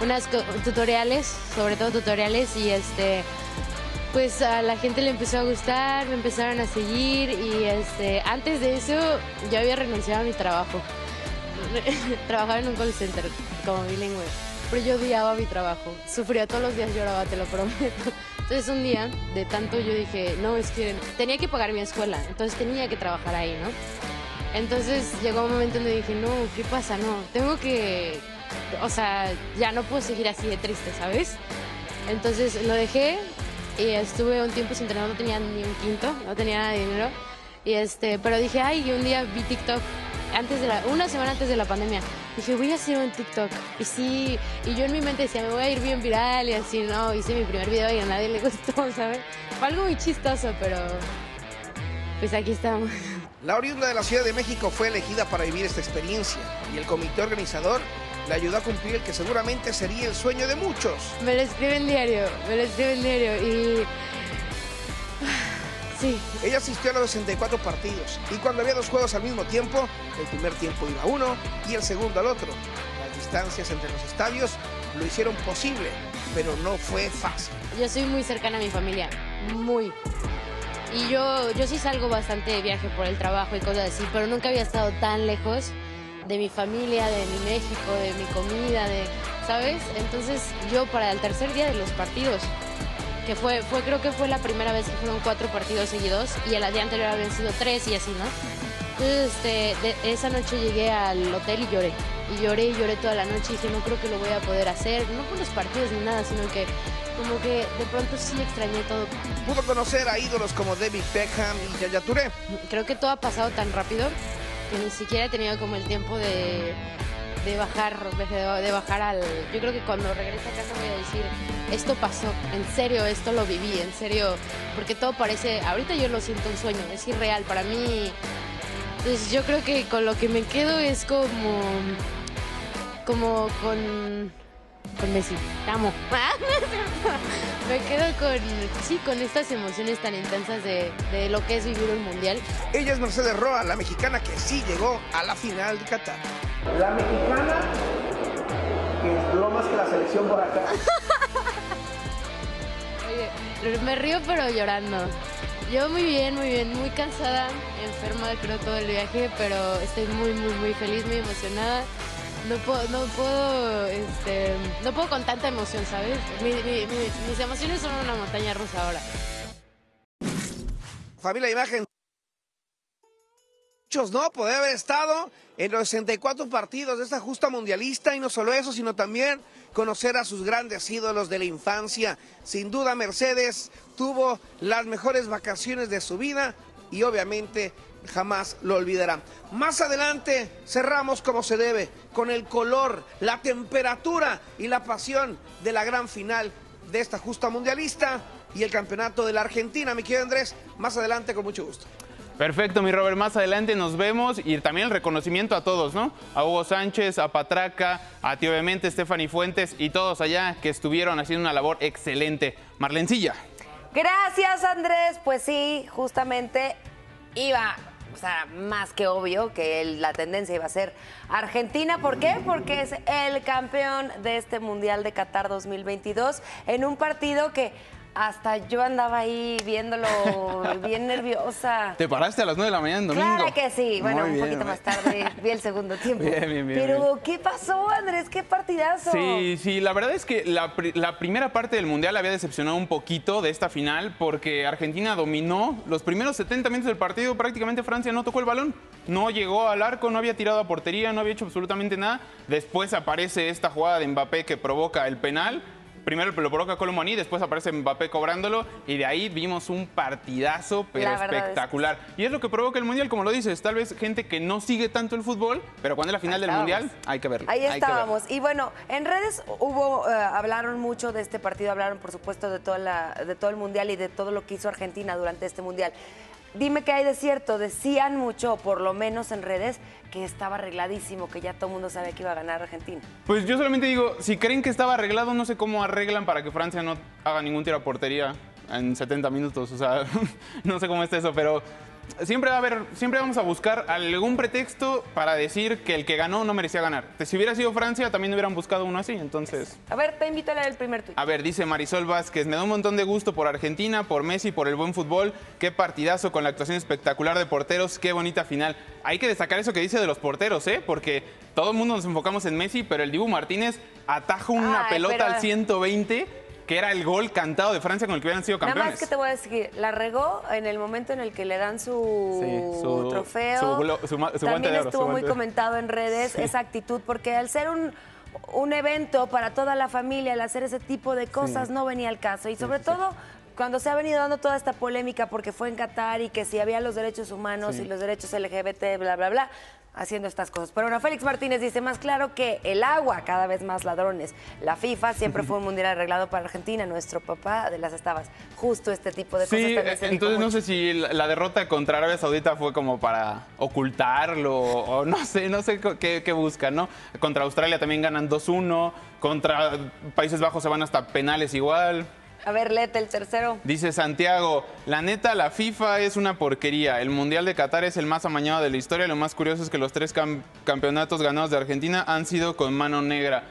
unas tutoriales, sobre todo tutoriales, y pues a la gente le empezó a gustar, me empezaron a seguir y antes de eso yo había renunciado a mi trabajo. Trabajaba en un call center como bilingüe, pero yo odiaba mi trabajo, sufría todos los días, lloraba, te lo prometo. Entonces un día, de tanto yo dije, no, es que tenía que pagar mi escuela, entonces tenía que trabajar ahí, ¿no? Entonces llegó un momento donde dije, no, ¿qué pasa? No, tengo que, o sea, ya no puedo seguir así de triste, ¿sabes? Entonces lo dejé. Y estuve un tiempo sin tener, no tenía ni un quinto, no tenía nada de dinero. Y pero dije, ay, y un día vi TikTok, una semana antes de la pandemia. Dije, voy a hacer un TikTok. Y sí, y yo en mi mente decía, me voy a ir bien viral y así, no, hice mi primer video y a nadie le gustó, ¿sabes? Fue algo muy chistoso, pero pues aquí estamos. La oriunda de la Ciudad de México fue elegida para vivir esta experiencia y el comité organizador le ayudó a cumplir el que seguramente sería el sueño de muchos. Me lo escriben diario y... sí. Ella asistió a los 64 partidos y cuando había 2 juegos al mismo tiempo, el primer tiempo iba a uno y el segundo al otro. Las distancias entre los estadios lo hicieron posible, pero no fue fácil. Yo soy muy cercana a mi familia, muy. Y yo sí salgo bastante de viaje por el trabajo y cosas así, pero nunca había estado tan lejos de mi familia, de mi México, de mi comida, ¿sabes? Entonces yo para el tercer día de los partidos, que creo que fue la primera vez que fueron 4 partidos seguidos y el día anterior habían sido 3 y así, ¿no? Entonces esa noche llegué al hotel y lloré. Y lloré toda la noche y dije, no creo que lo voy a poder hacer, no por los partidos ni nada, sino que como que de pronto sí extrañé todo. Pudo conocer a ídolos como David Beckham y Yaya Touré. Creo que todo ha pasado tan rápido que ni siquiera he tenido como el tiempo de bajar al... Yo creo que cuando regrese a casa voy a decir, esto pasó, en serio, esto lo viví, en serio, porque todo parece, ahorita yo lo siento un sueño, es irreal para mí. Entonces yo creo que con lo que me quedo es como con Messi, te amo. Me quedo con estas emociones tan intensas de lo que es vivir un mundial. Ella es Mercedes Roa, la mexicana que sí llegó a la final de Qatar. La mexicana que duró más que la selección por acá. Oye, me río pero llorando. Yo muy bien, muy cansada, enferma creo todo el viaje, pero estoy muy feliz, muy emocionada. No puedo con tanta emoción, ¿sabes? Mis emociones son una montaña rusa ahora. Familia de Imagen. Muchos no poder haber estado en los 64 partidos de esta justa mundialista y no solo eso, sino también conocer a sus grandes ídolos de la infancia. Sin duda Mercedes tuvo las mejores vacaciones de su vida y obviamente jamás lo olvidará. Más adelante cerramos como se debe, con el color, la temperatura y la pasión de la gran final de esta justa mundialista y el campeonato de la Argentina. Mi querido Andrés, más adelante con mucho gusto. Perfecto, mi Robert, más adelante nos vemos y también el reconocimiento a todos, ¿no? A Hugo Sánchez, a Patraca, a ti obviamente Stephanie Fuentes y todos allá que estuvieron haciendo una labor excelente. Marlencilla. Gracias, Andrés. Pues sí, justamente iba o sea, más que obvio que la tendencia iba a ser Argentina. ¿Por qué? Porque es el campeón de este Mundial de Qatar 2022 en un partido que hasta yo andaba ahí viéndolo bien nerviosa. ¿Te paraste a las 9 de la mañana en domingo? Claro que sí. Bueno, un poquito más tarde vi el segundo tiempo. Bien. Pero, ¿qué pasó, Andrés? ¡Qué partidazo! Sí, la verdad es que la primera parte del Mundial había decepcionado un poquito de esta final porque Argentina dominó los primeros 70 minutos del partido. Prácticamente Francia no tocó el balón. No llegó al arco, no había tirado a portería, no había hecho absolutamente nada. Después aparece esta jugada de Mbappé que provoca el penal. Primero lo provoca Colomani, después aparece Mbappé cobrándolo y de ahí vimos un partidazo, pero espectacular. Y es lo que provoca el Mundial, como lo dices, tal vez gente que no sigue tanto el fútbol, pero cuando es la final del Mundial hay que verlo. Ahí estábamos. Y bueno, en redes hablaron mucho de este partido, hablaron por supuesto de todo el Mundial y de todo lo que hizo Argentina durante este Mundial. Dime qué hay de cierto. Decían mucho, por lo menos en redes, que estaba arregladísimo, que ya todo el mundo sabía que iba a ganar Argentina. Pues yo solamente digo, si creen que estaba arreglado, no sé cómo arreglan para que Francia no haga ningún tiro a portería en 70 minutos. O sea, no sé cómo está eso, pero siempre vamos a buscar algún pretexto para decir que el que ganó no merecía ganar. Si hubiera sido Francia, también hubieran buscado uno así, entonces... A ver, te invito a leer el primer tuit. A ver, dice Marisol Vázquez, me da un montón de gusto por Argentina, por Messi, por el buen fútbol. Qué partidazo con la actuación espectacular de porteros, qué bonita final. Hay que destacar eso que dice de los porteros, porque todo el mundo nos enfocamos en Messi, pero el Dibu Martínez ataja una pelota al 120... que era el gol cantado de Francia con el que hubieran sido campeones. Nada más que te voy a decir, la regó en el momento en el que le dan su trofeo. Su guante También de oro, estuvo muy comentado en redes esa actitud, porque al ser un evento para toda la familia, al hacer ese tipo de cosas no venía al caso. Y sobre todo cuando se ha venido dando toda esta polémica porque fue en Qatar y que si había los derechos humanos y los derechos LGBT, bla, bla, bla, haciendo estas cosas. Pero bueno, Félix Martínez dice, más claro que el agua, cada vez más ladrones. La FIFA siempre fue un mundial arreglado para Argentina, nuestro papá de las estabas. Justo este tipo de cosas. Sí, entonces no sé si la derrota contra Arabia Saudita fue como para ocultarlo o no sé qué buscan, ¿no? Contra Australia también ganan 2-1, contra Países Bajos se van hasta penales igual. A ver, léete el tercero. Dice Santiago, la neta, la FIFA es una porquería. El Mundial de Qatar es el más amañado de la historia. Lo más curioso es que los 3 campeonatos ganados de Argentina han sido con mano negra.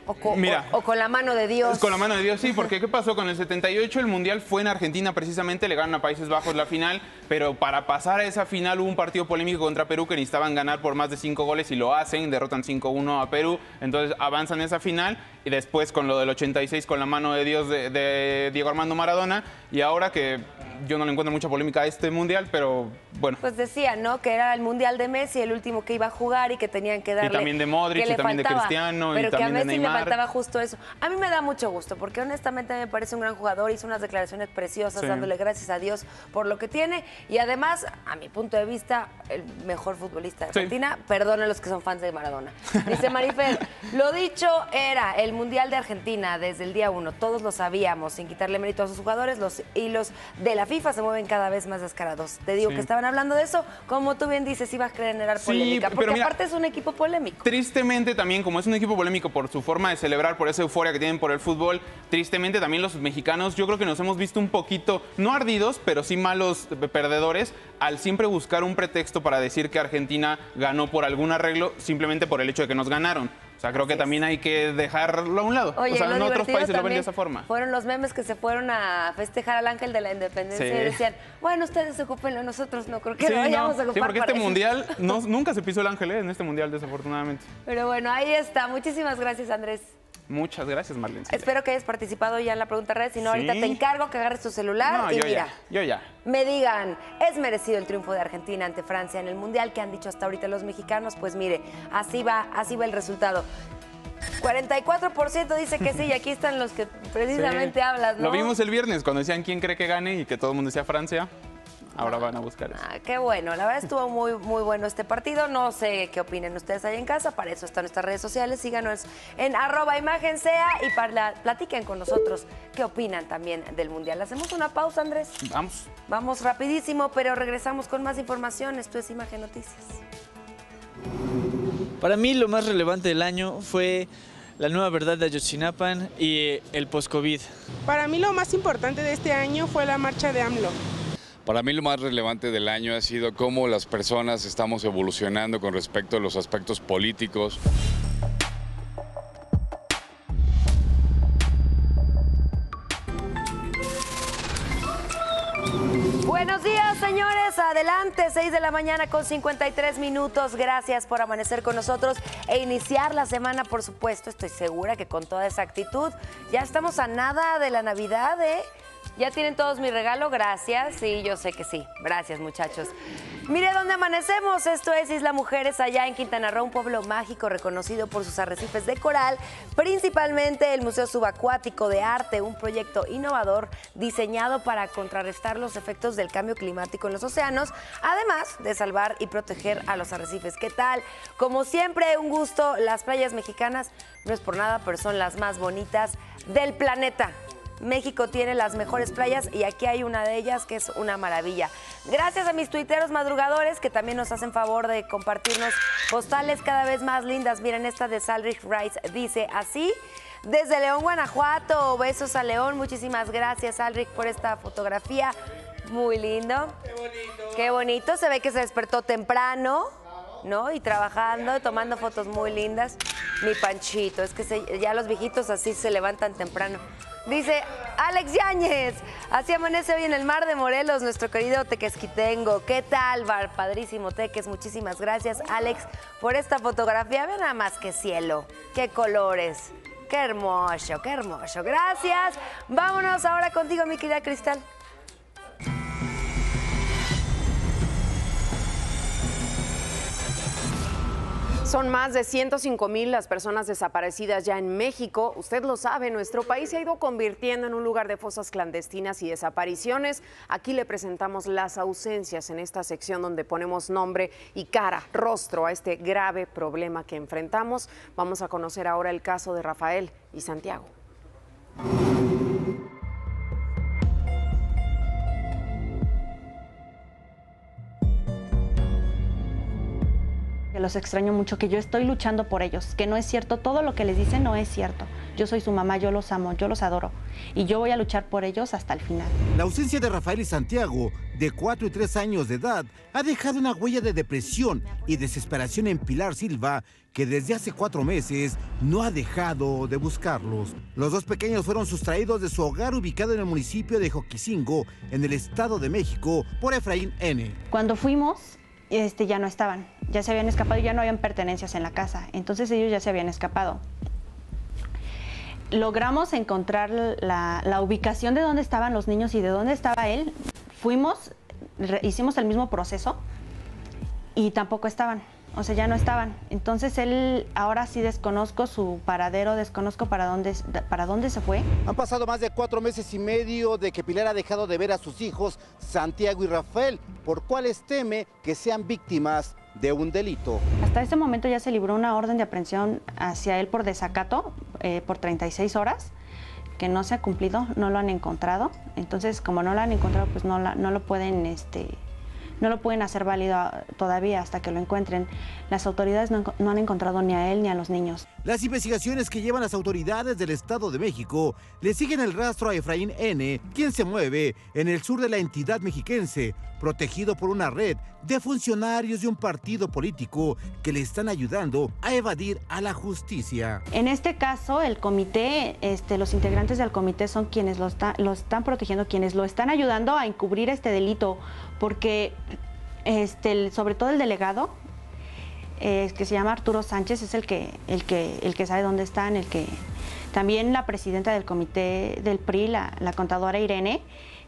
O con la mano de Dios. Con la mano de Dios, sí, porque ¿qué pasó? Con el 78 el Mundial fue en Argentina precisamente, le ganan a Países Bajos la final, pero para pasar a esa final hubo un partido polémico contra Perú que necesitaban ganar por más de 5 goles y lo hacen, derrotan 5-1 a Perú, entonces avanzan esa final y después con lo del 86 con la mano de Dios de Diego Armando Maradona y ahora que yo no le encuentro mucha polémica a este Mundial, pero bueno. Pues decía, ¿no? Que era el Mundial de Messi, el último que iba a jugar y que tenían que darle... Y también de Modric, y también de Cristiano, pero y también de Neymar. Pero que a Messi le faltaba justo eso. A mí me da mucho gusto, porque honestamente me parece un gran jugador, hizo unas declaraciones preciosas, dándole gracias a Dios por lo que tiene, y además, a mi punto de vista, el mejor futbolista de Argentina, perdón a los que son fans de Maradona. Dice Marifer, lo dicho era el Mundial de Argentina desde el día 1, todos lo sabíamos, sin quitarle mérito a sus jugadores, los hilos de la FIFA se mueven cada vez más descarados. Te digo que estaban hablando de eso, como tú bien dices, ibas a generar polémica, porque pero mira, aparte es un equipo polémico. Tristemente también, como es un equipo polémico por su forma de celebrar, por esa euforia que tienen por el fútbol, tristemente también los mexicanos, yo creo que nos hemos visto un poquito, no ardidos, pero sí malos perdedores, al siempre buscar un pretexto para decir que Argentina ganó por algún arreglo, simplemente por el hecho de que nos ganaron. O sea, creo que también hay que dejarlo a un lado. Oye, o sea, en otros países lo ven de esa forma. Fueron los memes que se fueron a festejar al Ángel de la Independencia y decían, bueno, ustedes ocúpenlo, nosotros no creo que lo vayamos a ocupar. Sí, porque este mundial, nunca se pisó el Ángel en este mundial, desafortunadamente. Pero bueno, ahí está. Muchísimas gracias, Andrés. Muchas gracias, Marlene. Espero que hayas participado ya en la pregunta red. Si no, ahorita te encargo que agarres tu celular y mira. Yo ya. Me digan, ¿es merecido el triunfo de Argentina ante Francia en el Mundial? ¿Qué han dicho hasta ahorita los mexicanos? Pues mire, así va el resultado. 44% dice que sí, y aquí están los que precisamente hablas, ¿no? Lo vimos el viernes cuando decían quién cree que gane y que todo el mundo decía Francia. Ahora van a buscar eso. Qué bueno, la verdad estuvo muy bueno este partido. No sé qué opinen ustedes ahí en casa, para eso están nuestras redes sociales. Síganos en @imágensea y platiquen con nosotros qué opinan también del Mundial. ¿Hacemos una pausa, Andrés? Vamos. Vamos rapidísimo, pero regresamos con más información. Esto es Imagen Noticias. Para mí lo más relevante del año fue la nueva verdad de Ayotzinapa y el post-COVID. Para mí lo más importante de este año fue la marcha de AMLO. Para mí lo más relevante del año ha sido cómo las personas estamos evolucionando con respecto a los aspectos políticos. Buenos días, señores. Adelante, 6 de la mañana con 53 minutos. Gracias por amanecer con nosotros e iniciar la semana, por supuesto. Estoy segura que con toda esa actitud. Ya estamos a nada de la Navidad, ¿eh? ¿Ya tienen todos mi regalo? Gracias. Sí, yo sé que sí. Gracias, muchachos. Mire dónde amanecemos. Esto es Isla Mujeres, allá en Quintana Roo, un pueblo mágico reconocido por sus arrecifes de coral, principalmente el Museo Subacuático de Arte, un proyecto innovador diseñado para contrarrestar los efectos del cambio climático en los océanos, además de salvar y proteger a los arrecifes. ¿Qué tal? Como siempre, un gusto. Las playas mexicanas, no es por nada, pero son las más bonitas del planeta. México tiene las mejores playas y aquí hay una de ellas que es una maravilla. Gracias a mis tuiteros madrugadores que también nos hacen favor de compartirnos postales cada vez más lindas. Miren, esta de Salrich Rice dice así: desde León, Guanajuato, besos a León. Muchísimas gracias, Salrich, por esta fotografía. Muy lindo. Qué bonito. Qué bonito. Se ve que se despertó temprano, ¿no? Y trabajando, tomando fotos muy lindas. Mi Panchito, es que ya los viejitos así se levantan temprano. Dice Alex Yáñez, así amanece hoy en el mar de Morelos, nuestro querido Tequesquitengo. ¿Qué tal, Bar? Padrísimo, Teques. Muchísimas gracias, Alex, por esta fotografía. Vean nada más que cielo, qué colores, qué hermoso, qué hermoso. Gracias. Vámonos ahora contigo, mi querida Cristal. Son más de 105,000 las personas desaparecidas ya en México. Usted lo sabe, nuestro país se ha ido convirtiendo en un lugar de fosas clandestinas y desapariciones. Aquí le presentamos las ausencias en esta sección donde ponemos nombre y cara, rostro a este grave problema que enfrentamos. Vamos a conocer ahora el caso de Rafael y Santiago. Que los extraño mucho, que yo estoy luchando por ellos, que no es cierto, todo lo que les dicen no es cierto. Yo soy su mamá, yo los amo, yo los adoro y yo voy a luchar por ellos hasta el final. La ausencia de Rafael y Santiago, de 4 y 3 años de edad, ha dejado una huella de depresión y desesperación en Pilar Silva, que desde hace 4 meses no ha dejado de buscarlos. Los dos pequeños fueron sustraídos de su hogar ubicado en el municipio de Joquicingo, en el Estado de México, por Efraín N. Cuando fuimos, ya no estaban, ya se habían escapado y ya no habían pertenencias en la casa, entonces ellos ya se habían escapado. Logramos encontrar la ubicación de dónde estaban los niños y de dónde estaba él. Fuimos, hicimos el mismo proceso y tampoco estaban, o sea, ya no estaban. Entonces él, ahora sí desconozco su paradero, desconozco para dónde se fue. Han pasado más de 4 meses y medio de que Pilar ha dejado de ver a sus hijos, Santiago y Rafael, por cuales teme que sean víctimas de un delito. Hasta ese momento ya se libró una orden de aprehensión hacia él por desacato por 36 horas, que no se ha cumplido, no lo han encontrado. Entonces, como no lo han encontrado, pues no lo pueden hacer válido todavía hasta que lo encuentren. Las autoridades no han encontrado ni a él ni a los niños. Las investigaciones que llevan las autoridades del Estado de México le siguen el rastro a Efraín N., quien se mueve en el sur de la entidad mexiquense, protegido por una red de funcionarios de un partido político que le están ayudando a evadir a la justicia. En este caso, el comité, los integrantes del comité son quienes lo están protegiendo, quienes lo están ayudando a encubrir este delito, porque sobre todo el delegado, que se llama Arturo Sánchez, es el que sabe dónde están, también la presidenta del comité del PRI, la contadora Irene,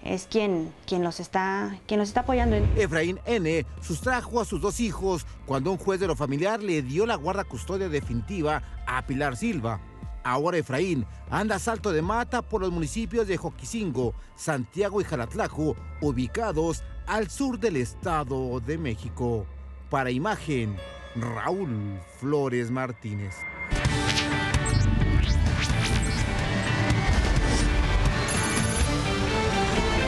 es quien los está apoyando. Efraín N. sustrajo a sus 2 hijos cuando un juez de lo familiar le dio la guarda custodia definitiva a Pilar Silva. Ahora Efraín anda a salto de mata por los municipios de Joquicingo, Santiago y Jalatlajo, ubicados al sur del Estado de México. Para Imagen, Raúl Flores Martínez.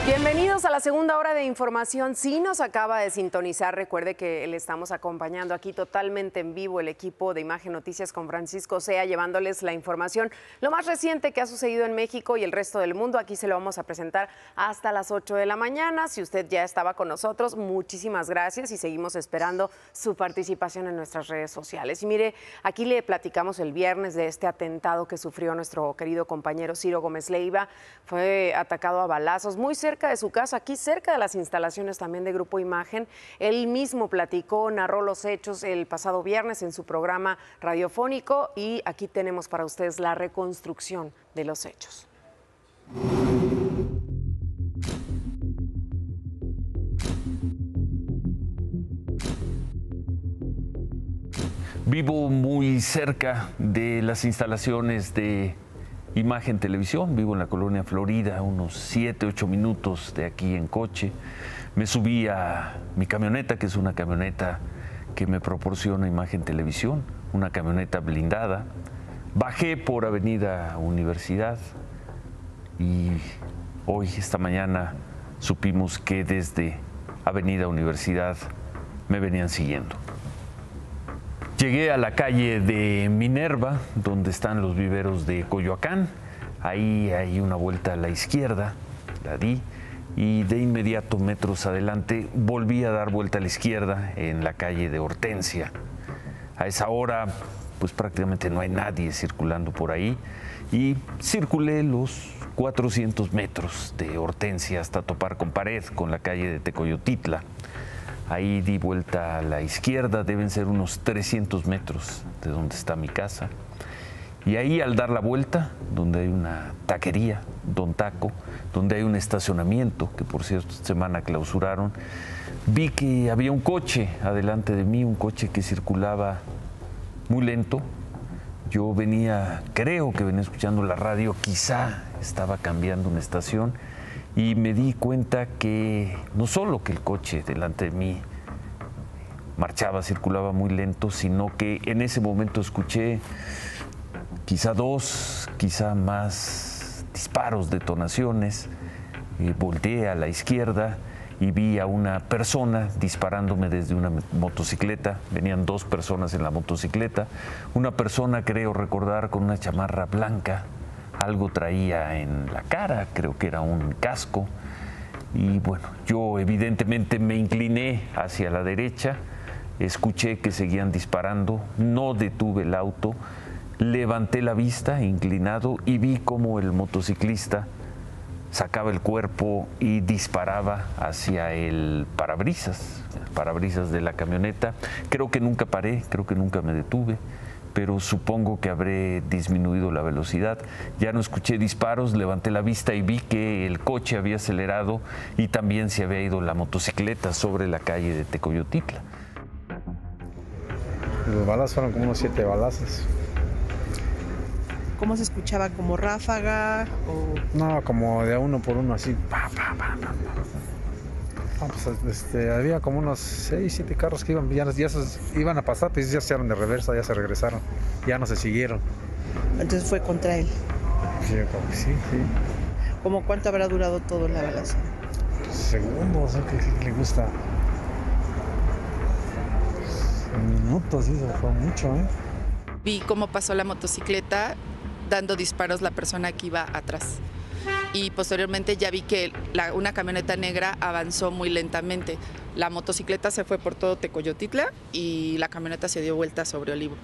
Bienvenidos a la la segunda hora de información. Si nos acaba de sintonizar, recuerde que le estamos acompañando aquí totalmente en vivo el equipo de Imagen Noticias con Francisco Sea, llevándoles la información, lo más reciente que ha sucedido en México y el resto del mundo. Aquí se lo vamos a presentar hasta las 8 de la mañana. Si usted ya estaba con nosotros, muchísimas gracias y seguimos esperando su participación en nuestras redes sociales. Y mire, aquí le platicamos el viernes de este atentado que sufrió nuestro querido compañero Ciro Gómez Leiva. Fue atacado a balazos muy cerca de su casa, aquí cerca de las instalaciones también de Grupo Imagen. Él mismo platicó, narró los hechos el pasado viernes en su programa radiofónico y aquí tenemos para ustedes la reconstrucción de los hechos. Vivo muy cerca de las instalaciones de Imagen Televisión, vivo en la colonia Florida, unos 7-8 minutos de aquí en coche. Me subí a mi camioneta, que es una camioneta que me proporciona Imagen Televisión, una camioneta blindada. Bajé por Avenida Universidad y hoy, esta mañana, supimos que desde Avenida Universidad me venían siguiendo. Llegué a la calle de Minerva, donde están los viveros de Coyoacán. Ahí hay una vuelta a la izquierda, la di, y de inmediato, metros adelante, volví a dar vuelta a la izquierda en la calle de Hortensia. A esa hora, pues prácticamente no hay nadie circulando por ahí, y circulé los 400 metros de Hortensia hasta topar con pared, con la calle de Tecoyotitla. Ahí di vuelta a la izquierda, deben ser unos 300 metros de donde está mi casa. Y ahí, al dar la vuelta, donde hay una taquería, Don Taco, donde hay un estacionamiento, que por cierto esta semana clausuraron, vi que había un coche adelante de mí, un coche que circulaba muy lento. Yo creo que venía escuchando la radio, quizá estaba cambiando una estación, y me di cuenta que no solo que el coche delante de mí circulaba muy lento, sino que en ese momento escuché quizá 2, quizá más disparos, detonaciones. Volteé a la izquierda y vi a una persona disparándome desde una motocicleta. Venían 2 personas en la motocicleta. Una persona, creo recordar, con una chamarra blanca. Algo traía en la cara, creo que era un casco. Y bueno, yo evidentemente me incliné hacia la derecha, escuché que seguían disparando, no detuve el auto, levanté la vista inclinado y vi cómo el motociclista sacaba el cuerpo y disparaba hacia el parabrisas de la camioneta. Creo que nunca paré, creo que nunca me detuve, pero supongo que habré disminuido la velocidad. Ya no escuché disparos, levanté la vista y vi que el coche había acelerado y también se había ido la motocicleta sobre la calle de Tecoyotitla. Los balazos fueron como unos 7 balazos. ¿Cómo se escuchaba? ¿Como ráfaga? O... No, como de uno por uno, así. No, pues, había como unos 6, 7 carros que iban a pasar, pues ya se echaron de reversa, ya se regresaron, ya no se siguieron. Entonces fue contra él. Sí, como que sí. ¿Cómo cuánto habrá durado todo la balazo? Segundos, ¿qué le gusta? Minutos, sí, eso fue mucho, ¿eh? Vi cómo pasó la motocicleta dando disparos la persona que iba atrás. Y posteriormente ya vi que una camioneta negra avanzó muy lentamente. La motocicleta se fue por todo Tecoyotitla y la camioneta se dio vuelta sobre Olivo.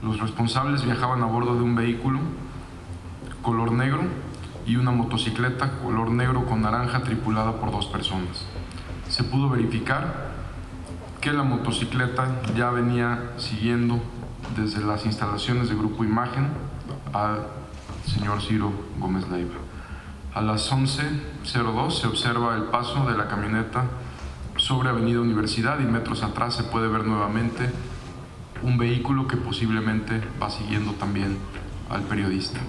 Los responsables viajaban a bordo de un vehículo color negro y una motocicleta color negro con naranja tripulada por 2 personas. Se pudo verificar que la motocicleta ya venía siguiendo desde las instalaciones de Grupo Imagen al señor Ciro Gómez Leiva. A las 11:02 se observa el paso de la camioneta sobre Avenida Universidad y metros atrás se puede ver nuevamente un vehículo que posiblemente va siguiendo también al periodista.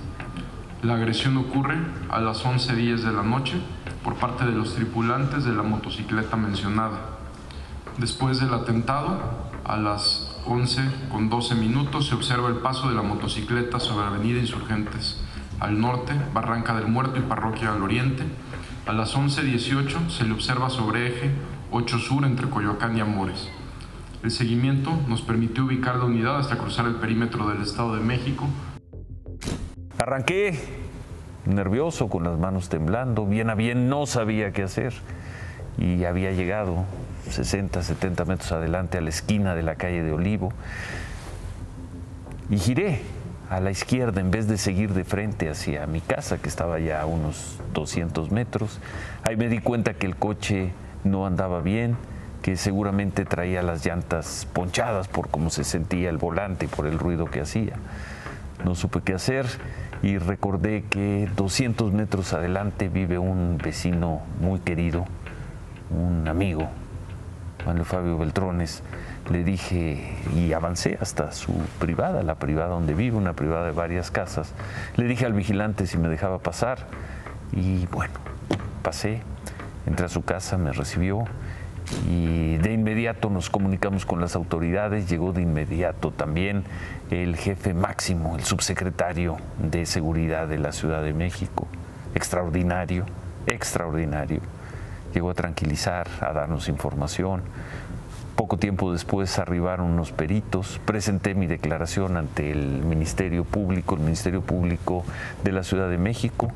La agresión ocurre a las 11:10 de la noche por parte de los tripulantes de la motocicleta mencionada. Después del atentado, a las 11:12 se observa el paso de la motocicleta sobre Avenida Insurgentes al norte, Barranca del Muerto y Parroquia al oriente. A las 11:18 se le observa sobre eje 8 Sur entre Coyoacán y Amores. El seguimiento nos permitió ubicar la unidad hasta cruzar el perímetro del Estado de México. Arranqué nervioso, con las manos temblando, bien a bien no sabía qué hacer y había llegado 60, 70 metros adelante a la esquina de la calle de Olivo y giré a la izquierda en vez de seguir de frente hacia mi casa, que estaba ya a unos 200 metros. Ahí me di cuenta que el coche no andaba bien, que seguramente traía las llantas ponchadas por cómo se sentía el volante y por el ruido que hacía. No supe qué hacer y recordé que 200 metros adelante vive un vecino muy querido, un amigo, Manuel Fabio Beltrones. Le dije, y avancé hasta su privada, la privada donde vive, una privada de varias casas. Le dije al vigilante si me dejaba pasar y bueno, pasé, entré a su casa, me recibió y de inmediato nos comunicamos con las autoridades. Llegó de inmediato también el jefe máximo, el subsecretario de Seguridad de la Ciudad de México. Extraordinario, extraordinario. Llegó a tranquilizar, a darnos información. Poco tiempo después arribaron unos peritos, presenté mi declaración ante el Ministerio Público de la Ciudad de México,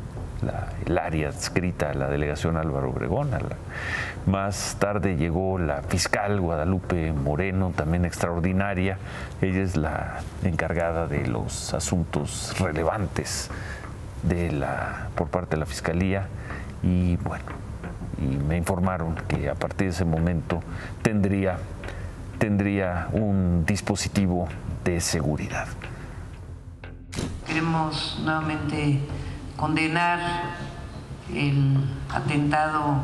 el área adscrita a la delegación Álvaro Obregón. Más tarde llegó la fiscal Guadalupe Moreno, también extraordinaria. Ella es la encargada de los asuntos relevantes por parte de la Fiscalía y bueno, y me informaron que a partir de ese momento tendría un dispositivo de seguridad. Queremos nuevamente condenar el atentado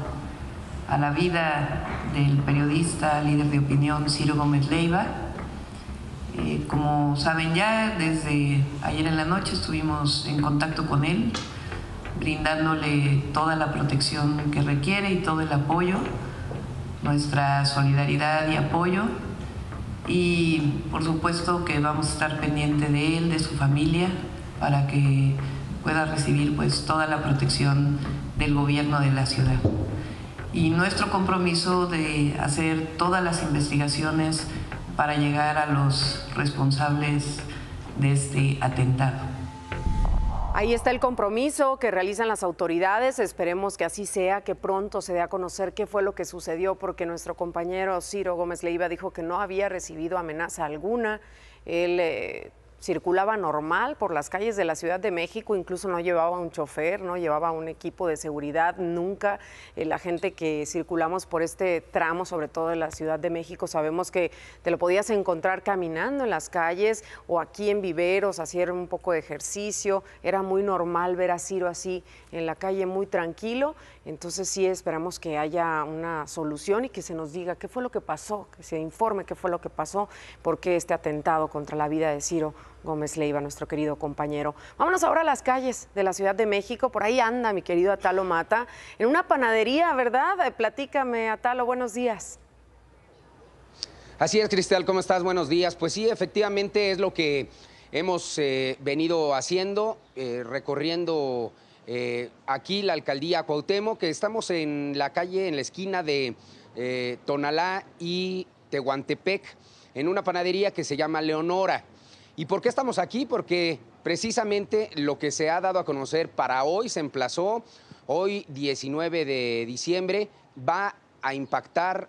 a la vida del periodista, líder de opinión Ciro Gómez Leiva. Como saben ya, desde ayer en la noche estuvimos en contacto con él, brindándole toda la protección que requiere y todo el apoyo, nuestra solidaridad y apoyo. Y por supuesto que vamos a estar pendiente de él, de su familia, para que pueda recibir pues toda la protección del gobierno de la ciudad. Y nuestro compromiso de hacer todas las investigaciones para llegar a los responsables de este atentado. Ahí está el compromiso que realizan las autoridades. Esperemos que así sea, que pronto se dé a conocer qué fue lo que sucedió, porque nuestro compañero Ciro Gómez Leiva dijo que no había recibido amenaza alguna. Él circulaba normal por las calles de la Ciudad de México, incluso no llevaba un chofer, no llevaba un equipo de seguridad, nunca. La gente que circulamos por este tramo, sobre todo de la Ciudad de México, sabemos que te lo podías encontrar caminando en las calles o aquí en viveros, hacer un poco de ejercicio. Era muy normal ver a Ciro así en la calle, muy tranquilo. Entonces sí esperamos que haya una solución y que se nos diga qué fue lo que pasó, que se informe qué fue lo que pasó, por qué este atentado contra la vida de Ciro Gómez Leiva, nuestro querido compañero. Vámonos ahora a las calles de la Ciudad de México. Por ahí anda mi querido Atalo Mata, en una panadería, ¿verdad? Platícame, Atalo, buenos días. Así es, Cristel, ¿cómo estás? Buenos días. Pues sí, efectivamente es lo que hemos venido haciendo, recorriendo aquí la alcaldía Cuauhtémoc, que estamos en la calle, en la esquina de Tonalá y Tehuantepec, en una panadería que se llama Leonora. ¿Y por qué estamos aquí? Porque precisamente lo que se ha dado a conocer para hoy se emplazó, hoy 19 de diciembre, va a impactar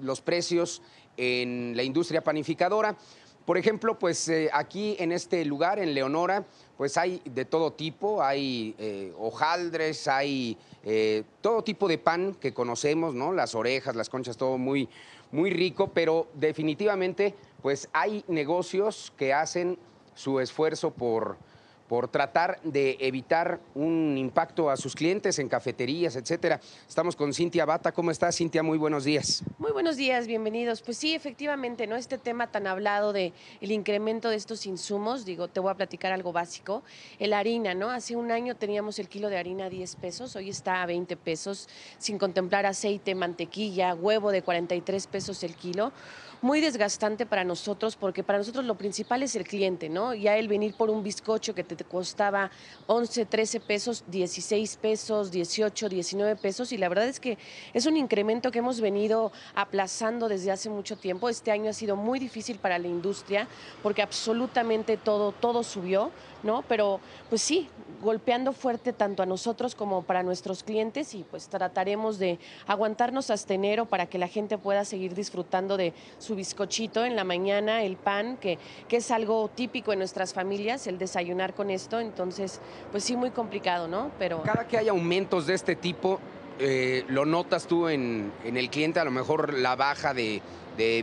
los precios en la industria panificadora. Por ejemplo, pues aquí en este lugar, en Leonora, pues hay de todo tipo, hay hojaldres, hay todo tipo de pan que conocemos, ¿no? Las orejas, las conchas, todo muy, muy rico, pero definitivamente pues hay negocios que hacen su esfuerzo por por tratar de evitar un impacto a sus clientes en cafeterías, etcétera. Estamos con Cintia Bata. ¿Cómo estás, Cintia? Muy buenos días. Muy buenos días, bienvenidos. Pues sí, efectivamente, ¿no? Este tema tan hablado de el incremento de estos insumos, digo, te voy a platicar algo básico. La harina, ¿no? Hace un año teníamos el kilo de harina a 10 pesos, hoy está a 20 pesos, sin contemplar aceite, mantequilla, huevo de 43 pesos el kilo. Muy desgastante para nosotros, porque para nosotros lo principal es el cliente, ¿no? Ya el venir por un bizcocho que te costaba 11, 13 pesos, 16 pesos, 18, 19 pesos, y la verdad es que es un incremento que hemos venido aplazando desde hace mucho tiempo. Este año ha sido muy difícil para la industria, porque absolutamente todo subió, ¿no? Pero pues sí, golpeando fuerte tanto a nosotros como para nuestros clientes, y pues trataremos de aguantarnos hasta enero para que la gente pueda seguir disfrutando de su bizcochito en la mañana, el pan, que es algo típico en nuestras familias, el desayunar con esto. Entonces, pues sí, muy complicado, ¿no? Pero cada que hay aumentos de este tipo, ¿lo notas tú en el cliente? A lo mejor la baja de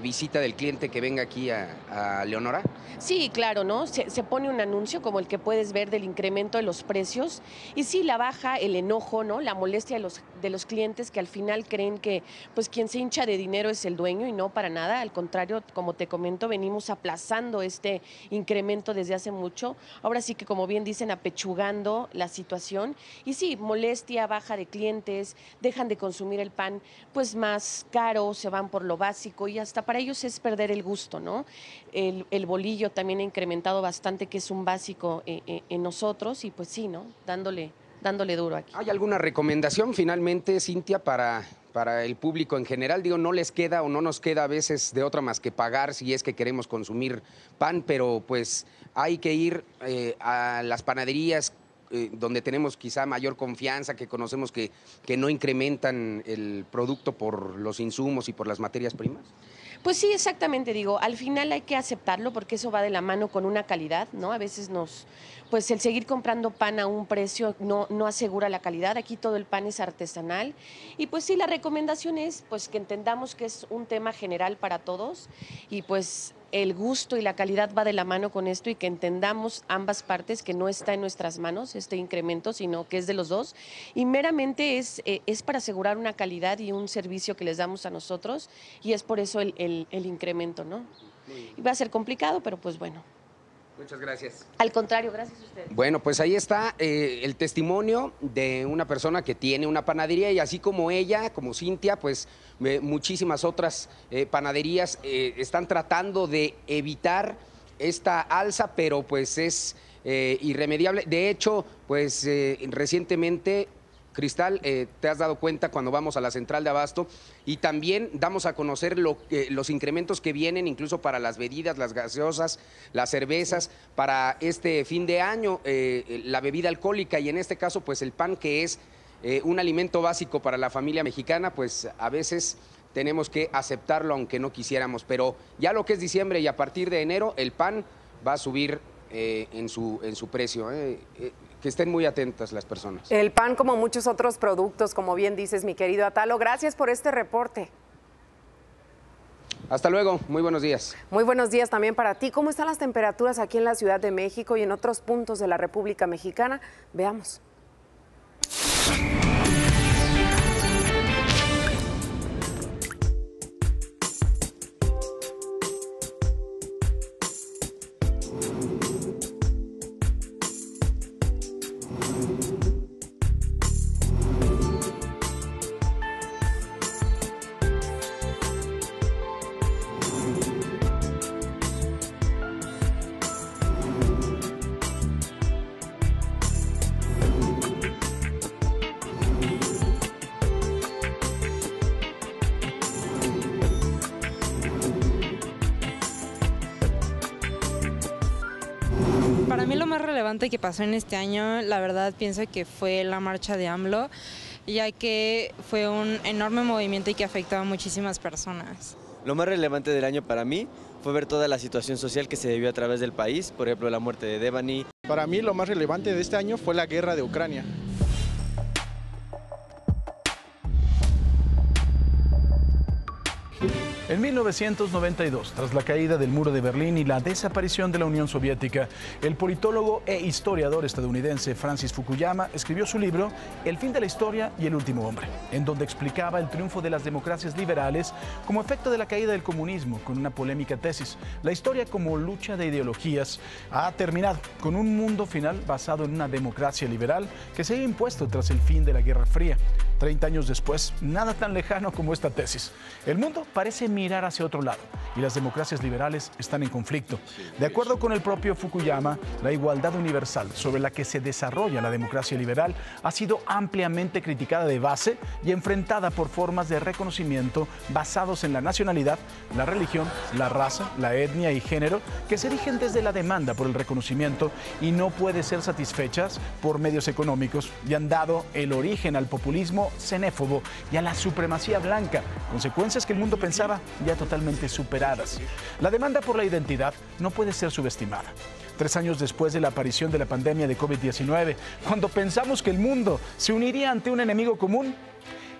visita del cliente que venga aquí a Leonora. Sí, claro, ¿no? Se pone un anuncio como el que puedes ver del incremento de los precios, y sí, la baja, el enojo, ¿no? La molestia de los clientes, que al final creen que pues quien se hincha de dinero es el dueño, y no, para nada. Al contrario, como te comento, venimos aplazando este incremento desde hace mucho. Ahora sí que, como bien dicen, apechugando la situación, y sí, molestia, baja de clientes, dejan de consumir el pan pues más caro, se van por lo básico, y hasta para ellos es perder el gusto, ¿no? El bolillo también ha incrementado bastante, que es un básico en nosotros, y pues sí, ¿no? Dándole duro aquí. ¿Hay alguna recomendación finalmente, Cintia, para el público en general? Digo, no les queda o no nos queda a veces de otra más que pagar si es que queremos consumir pan, pero pues hay que ir a las panaderías donde tenemos quizá mayor confianza, que conocemos que no incrementan el producto por los insumos y por las materias primas. Pues sí, exactamente, digo, al final hay que aceptarlo, porque eso va de la mano con una calidad, ¿no? A veces pues el seguir comprando pan a un precio no asegura la calidad. Aquí todo el pan es artesanal, y pues sí, la recomendación es pues que entendamos que es un tema general para todos, y pues el gusto y la calidad va de la mano con esto, y que entendamos ambas partes, que no está en nuestras manos este incremento, sino que es de los dos, y meramente es para asegurar una calidad y un servicio que les damos a nosotros, y es por eso el incremento, ¿no? Y va a ser complicado, pero pues bueno. Muchas gracias. Al contrario, gracias a ustedes. Bueno, pues ahí está el testimonio de una persona que tiene una panadería, y así como ella, como Cintia, pues muchísimas otras panaderías están tratando de evitar esta alza, pero pues es irremediable. De hecho, pues recientemente, Cristal, te has dado cuenta cuando vamos a la central de abasto, y también damos a conocer los incrementos que vienen incluso para las bebidas, las gaseosas, las cervezas, para este fin de año, la bebida alcohólica, y en este caso pues el pan, que es un alimento básico para la familia mexicana, pues a veces tenemos que aceptarlo aunque no quisiéramos, pero ya lo que es diciembre y a partir de enero el pan va a subir en su precio. Que estén muy atentas las personas. El pan, como muchos otros productos, como bien dices, mi querido Atalo. Gracias por este reporte. Hasta luego, muy buenos días. Muy buenos días también para ti. ¿Cómo están las temperaturas aquí en la Ciudad de México y en otros puntos de la República Mexicana? Veamos. Para mí lo más relevante que pasó en este año, la verdad pienso que fue la marcha de AMLO, ya que fue un enorme movimiento y que afectó a muchísimas personas. Lo más relevante del año para mí fue ver toda la situación social que se vivió a través del país, por ejemplo la muerte de Devani. Para mí lo más relevante de este año fue la guerra de Ucrania. En 1992, tras la caída del muro de Berlín y la desaparición de la Unión Soviética, el politólogo e historiador estadounidense Francis Fukuyama escribió su libro El fin de la historia y el último hombre, en donde explicaba el triunfo de las democracias liberales como efecto de la caída del comunismo, con una polémica tesis. La historia como lucha de ideologías ha terminado con un mundo final basado en una democracia liberal que se ha impuesto tras el fin de la Guerra Fría. 30 años después, nada tan lejano como esta tesis. El mundo parece mirar hacia otro lado y las democracias liberales están en conflicto. De acuerdo con el propio Fukuyama, la igualdad universal sobre la que se desarrolla la democracia liberal ha sido ampliamente criticada de base y enfrentada por formas de reconocimiento basados en la nacionalidad, la religión, la raza, la etnia y género que se erigen desde la demanda por el reconocimiento y no puede ser satisfechas por medios económicos y han dado el origen al populismo xenófobo y a la supremacía blanca, consecuencias que el mundo pensaba ya totalmente superadas. La demanda por la identidad no puede ser subestimada. 3 años después de la aparición de la pandemia de COVID-19, cuando pensamos que el mundo se uniría ante un enemigo común,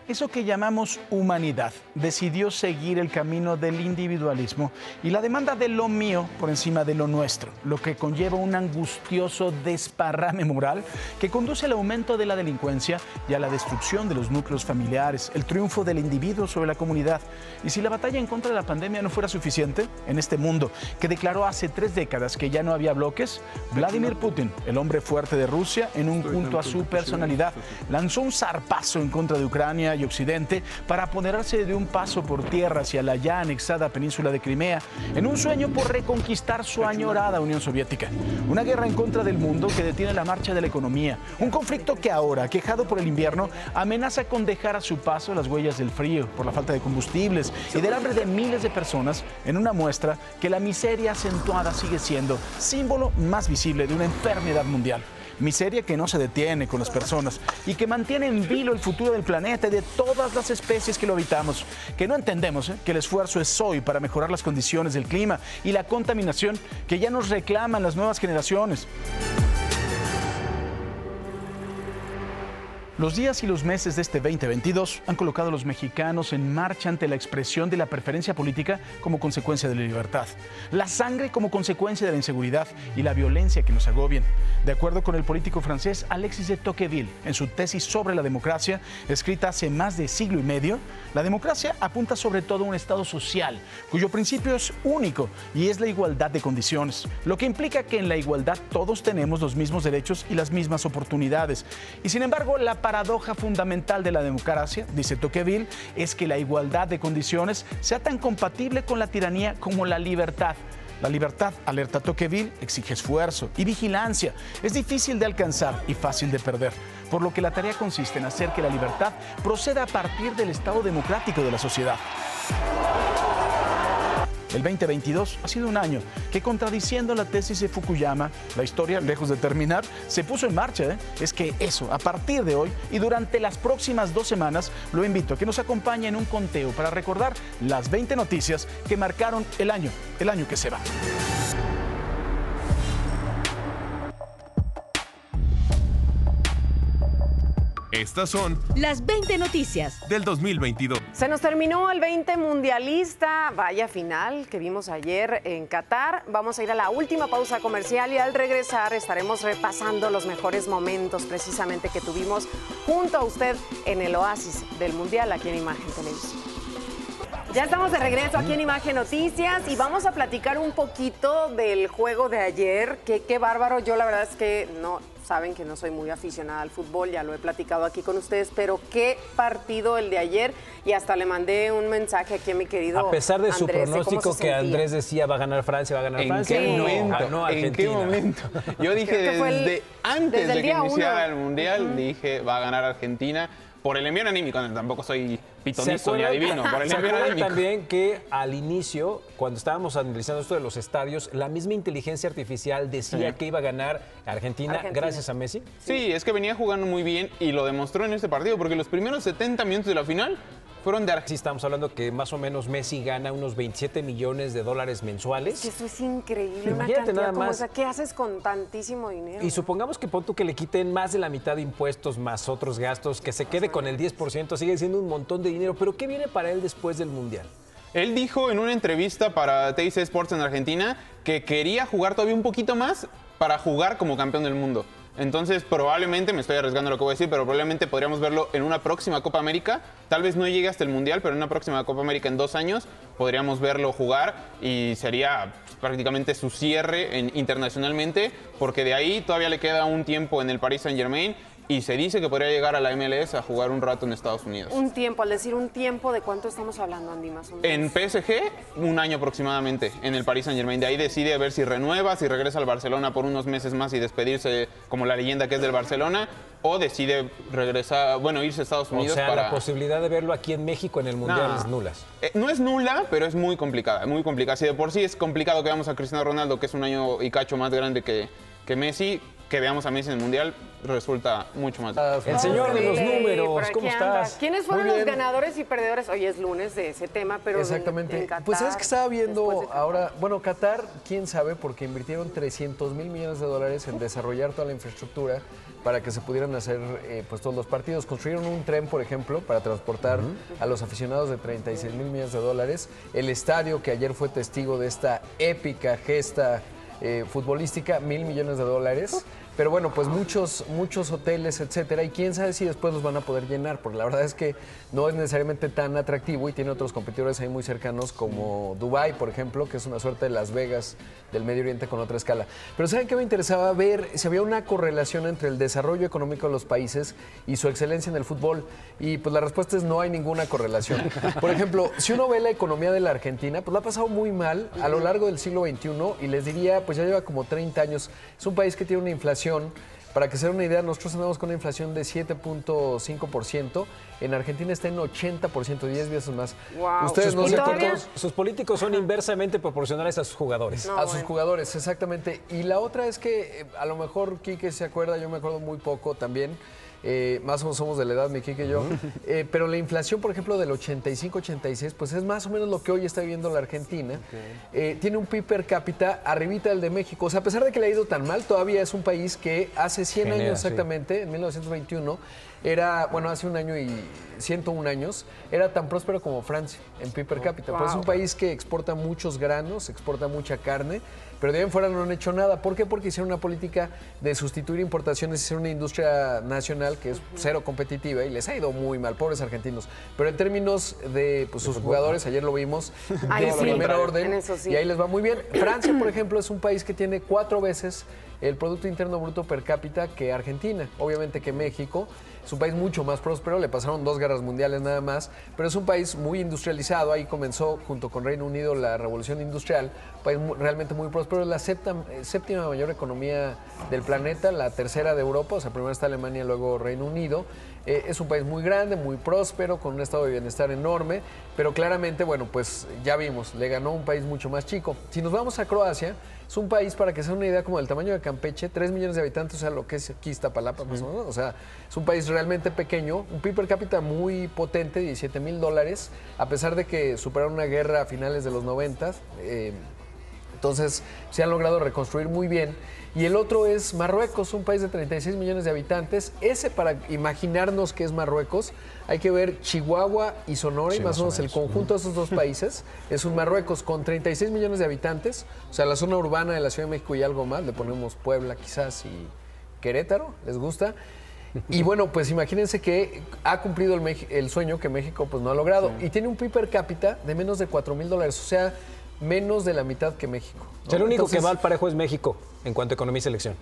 eso que llamamos humanidad decidió seguir el camino del individualismo y la demanda de lo mío por encima de lo nuestro, lo que conlleva un angustioso desparrame moral que conduce al aumento de la delincuencia y a la destrucción de los núcleos familiares, el triunfo del individuo sobre la comunidad. Y si la batalla en contra de la pandemia no fuera suficiente, en este mundo que declaró hace 3 décadas que ya no había bloques, Vladimir Putin, el hombre fuerte de Rusia, en un culto a su personalidad, lanzó un zarpazo en contra de Ucrania y Occidente para apoderarse de un paso por tierra hacia la ya anexada península de Crimea, en un sueño por reconquistar su añorada Unión Soviética. Una guerra en contra del mundo que detiene la marcha de la economía, un conflicto que ahora, aquejado por el invierno, amenaza con dejar a su paso las huellas del frío, por la falta de combustibles y del hambre de miles de personas, en una muestra que la miseria acentuada sigue siendo símbolo más visible de una enfermedad mundial. Miseria que no se detiene con las personas y que mantiene en vilo el futuro del planeta y de todas las especies que lo habitamos. Que no entendemos que el esfuerzo es hoy para mejorar las condiciones del clima y la contaminación que ya nos reclaman las nuevas generaciones. Los días y los meses de este 2022 han colocado a los mexicanos en marcha ante la expresión de la preferencia política como consecuencia de la libertad, la sangre como consecuencia de la inseguridad y la violencia que nos agobian. De acuerdo con el político francés Alexis de Tocqueville, en su tesis sobre la democracia, escrita hace más de siglo y medio, la democracia apunta sobre todo a un Estado social, cuyo principio es único y es la igualdad de condiciones, lo que implica que en la igualdad todos tenemos los mismos derechos y las mismas oportunidades. Y sin embargo, la paradoja fundamental de la democracia, dice Tocqueville, es que la igualdad de condiciones sea tan compatible con la tiranía como la libertad. La libertad, alerta Tocqueville, exige esfuerzo y vigilancia. Es difícil de alcanzar y fácil de perder, por lo que la tarea consiste en hacer que la libertad proceda a partir del estado democrático de la sociedad. El 2022 ha sido un año que, contradiciendo la tesis de Fukuyama, la historia, lejos de terminar, se puso en marcha. Es que eso, a partir de hoy y durante las próximas 2 semanas, lo invito a que nos acompañe en un conteo para recordar las 20 noticias que marcaron el año que se va. Estas son las 20 noticias del 2022. Se nos terminó el 20 mundialista, vaya final que vimos ayer en Qatar. Vamos a ir a la última pausa comercial y al regresar estaremos repasando los mejores momentos precisamente que tuvimos junto a usted en el oasis del mundial aquí en Imagen Televisión. Ya estamos de regreso aquí en Imagen Noticias y vamos a platicar un poquito del juego de ayer. Qué bárbaro. Yo la verdad es que no, saben que no soy muy aficionada al fútbol, ya lo he platicado aquí con ustedes, pero qué partido el de ayer y hasta le mandé un mensaje aquí a mi querido Andrés. A pesar de su pronóstico que Andrés decía va a ganar Francia, ¿En qué momento? ¿En qué momento? Yo dije desde antes de que iniciara el Mundial, dije va a ganar Argentina. Por el envío anímico, tampoco soy pitonizo ni adivino. Por el envío anímico. También que al inicio, cuando estábamos analizando esto de los estadios, la misma inteligencia artificial decía que iba a ganar Argentina gracias a Messi. Sí, es que venía jugando muy bien y lo demostró en este partido, porque los primeros 70 minutos de la final fueron de Argentina. Sí, estamos hablando que más o menos Messi gana unos $27 millones mensuales. Es que eso es increíble, Imagínate nada más. Esa. ¿Qué haces con tantísimo dinero? Y supongamos que pon tú que le quiten más de la mitad de impuestos más otros gastos, que se quede con el 10%, sigue siendo un montón de dinero. Pero ¿qué viene para él después del Mundial? Él dijo en una entrevista para TIC Sports en Argentina que quería jugar todavía un poquito más para jugar como campeón del mundo. Entonces, probablemente, me estoy arriesgando lo que voy a decir, pero probablemente podríamos verlo en una próxima Copa América. Tal vez no llegue hasta el Mundial, pero en una próxima Copa América en 2 años podríamos verlo jugar y sería prácticamente su cierre internacionalmente, porque de ahí todavía le queda un tiempo en el Paris Saint-Germain y se dice que podría llegar a la MLS a jugar un rato en Estados Unidos. Un tiempo, al decir un tiempo, ¿de cuánto estamos hablando, Andy, más o menos? En PSG, 1 año aproximadamente, en el Paris Saint-Germain. De ahí decide ver si renueva, si regresa al Barcelona por unos meses más y despedirse como la leyenda que es del Barcelona, o decide regresar, bueno, irse a Estados Unidos. O sea, la posibilidad de verlo aquí en México en el Mundial es nula. No es nula, pero es muy complicada, muy complicada. Si de por sí es complicado que veamos a Cristiano Ronaldo, que es 1 año y cacho más grande que Messi, que veamos a Messi en el Mundial resulta mucho más. El señor de los números, ¿cómo estás? ¿Quiénes fueron los ganadores y perdedores? Hoy es lunes de ese tema, pero exactamente. En Qatar, pues es que estaba viendo ahora, bueno, Qatar, quién sabe, porque invirtieron 300 mil millones de dólares en desarrollar toda la infraestructura para que se pudieran hacer pues todos los partidos. Construyeron un tren, por ejemplo, para transportar a los aficionados de 36 mil millones de dólares. El estadio, que ayer fue testigo de esta épica gesta futbolística, 1.000 millones de dólares. Pero bueno, pues muchos hoteles, etcétera, y quién sabe si después los van a poder llenar, porque la verdad es que no es necesariamente tan atractivo y tiene otros competidores ahí muy cercanos como Dubái, por ejemplo, que es una suerte de Las Vegas del Medio Oriente con otra escala. Pero ¿saben qué me interesaba ver? Si había una correlación entre el desarrollo económico de los países y su excelencia en el fútbol. Y pues la respuesta es no hay ninguna correlación. Por ejemplo, si uno ve la economía de la Argentina, pues la ha pasado muy mal a lo largo del siglo XXI y les diría, pues ya lleva como 30 años. Es un país que tiene una inflación. Para que se den una idea, nosotros andamos con una inflación de 7.5%. En Argentina está en 80%, 10 veces más. Wow. Ustedes no sus políticos son inversamente proporcionales a sus jugadores. Sus jugadores, exactamente. Y la otra es que a lo mejor Quique se acuerda, yo me acuerdo muy poco también. Más o menos somos de la edad, mi Quique y yo. Pero la inflación, por ejemplo, del 85-86, pues es más o menos lo que hoy está viviendo la Argentina. Tiene un PIB per cápita arribita del de México. O sea, a pesar de que le ha ido tan mal, todavía es un país que hace 100 años exactamente, en 1921, era, bueno, hace 1 año y 101 años, era tan próspero como Francia en PIB per cápita. Pues es un país que exporta muchos granos, exporta mucha carne, pero de ahí en fuera no han hecho nada. ¿Por qué? Porque hicieron una política de sustituir importaciones y hacer una industria nacional que es cero competitiva y les ha ido muy mal, pobres argentinos. Pero en términos de pues, sus jugadores, ayer lo vimos, de primera orden, y ahí les va muy bien. Francia, por ejemplo, es un país que tiene 4 veces el Producto Interno Bruto per cápita que Argentina, obviamente que México. Es un país mucho más próspero, le pasaron 2 guerras mundiales nada más, pero es un país muy industrializado. Ahí comenzó, junto con Reino Unido, la revolución industrial. Un país realmente muy próspero, es la séptima mayor economía del planeta, la tercera de Europa, o sea, primero está Alemania, luego Reino Unido. Es un país muy grande, muy próspero, con un estado de bienestar enorme, pero claramente, bueno, pues ya vimos, le ganó un país mucho más chico. Si nos vamos a Croacia, es un país, para que sea una idea, como del tamaño de Campeche, 3 millones de habitantes, o sea, lo que es aquí Iztapalapa, más o menos. O sea, es un país realmente pequeño, un PIB per cápita muy potente, 17 mil dólares, a pesar de que superaron una guerra a finales de los 90. Entonces, se han logrado reconstruir muy bien. Y el otro es Marruecos, un país de 36 millones de habitantes. Ese, para imaginarnos que es Marruecos, hay que ver Chihuahua y Sonora, y más o menos el conjunto de esos dos países es un Marruecos con 36 millones de habitantes. O sea, la zona urbana de la Ciudad de México y algo más, le ponemos Puebla quizás y Querétaro, ¿les gusta? Y bueno, pues imagínense que ha cumplido el sueño que México pues no ha logrado. Y tiene un PIB per cápita de menos de 4 mil dólares, o sea, menos de la mitad que México, ¿no? El único que va al parejo es México en cuanto a economía y selección.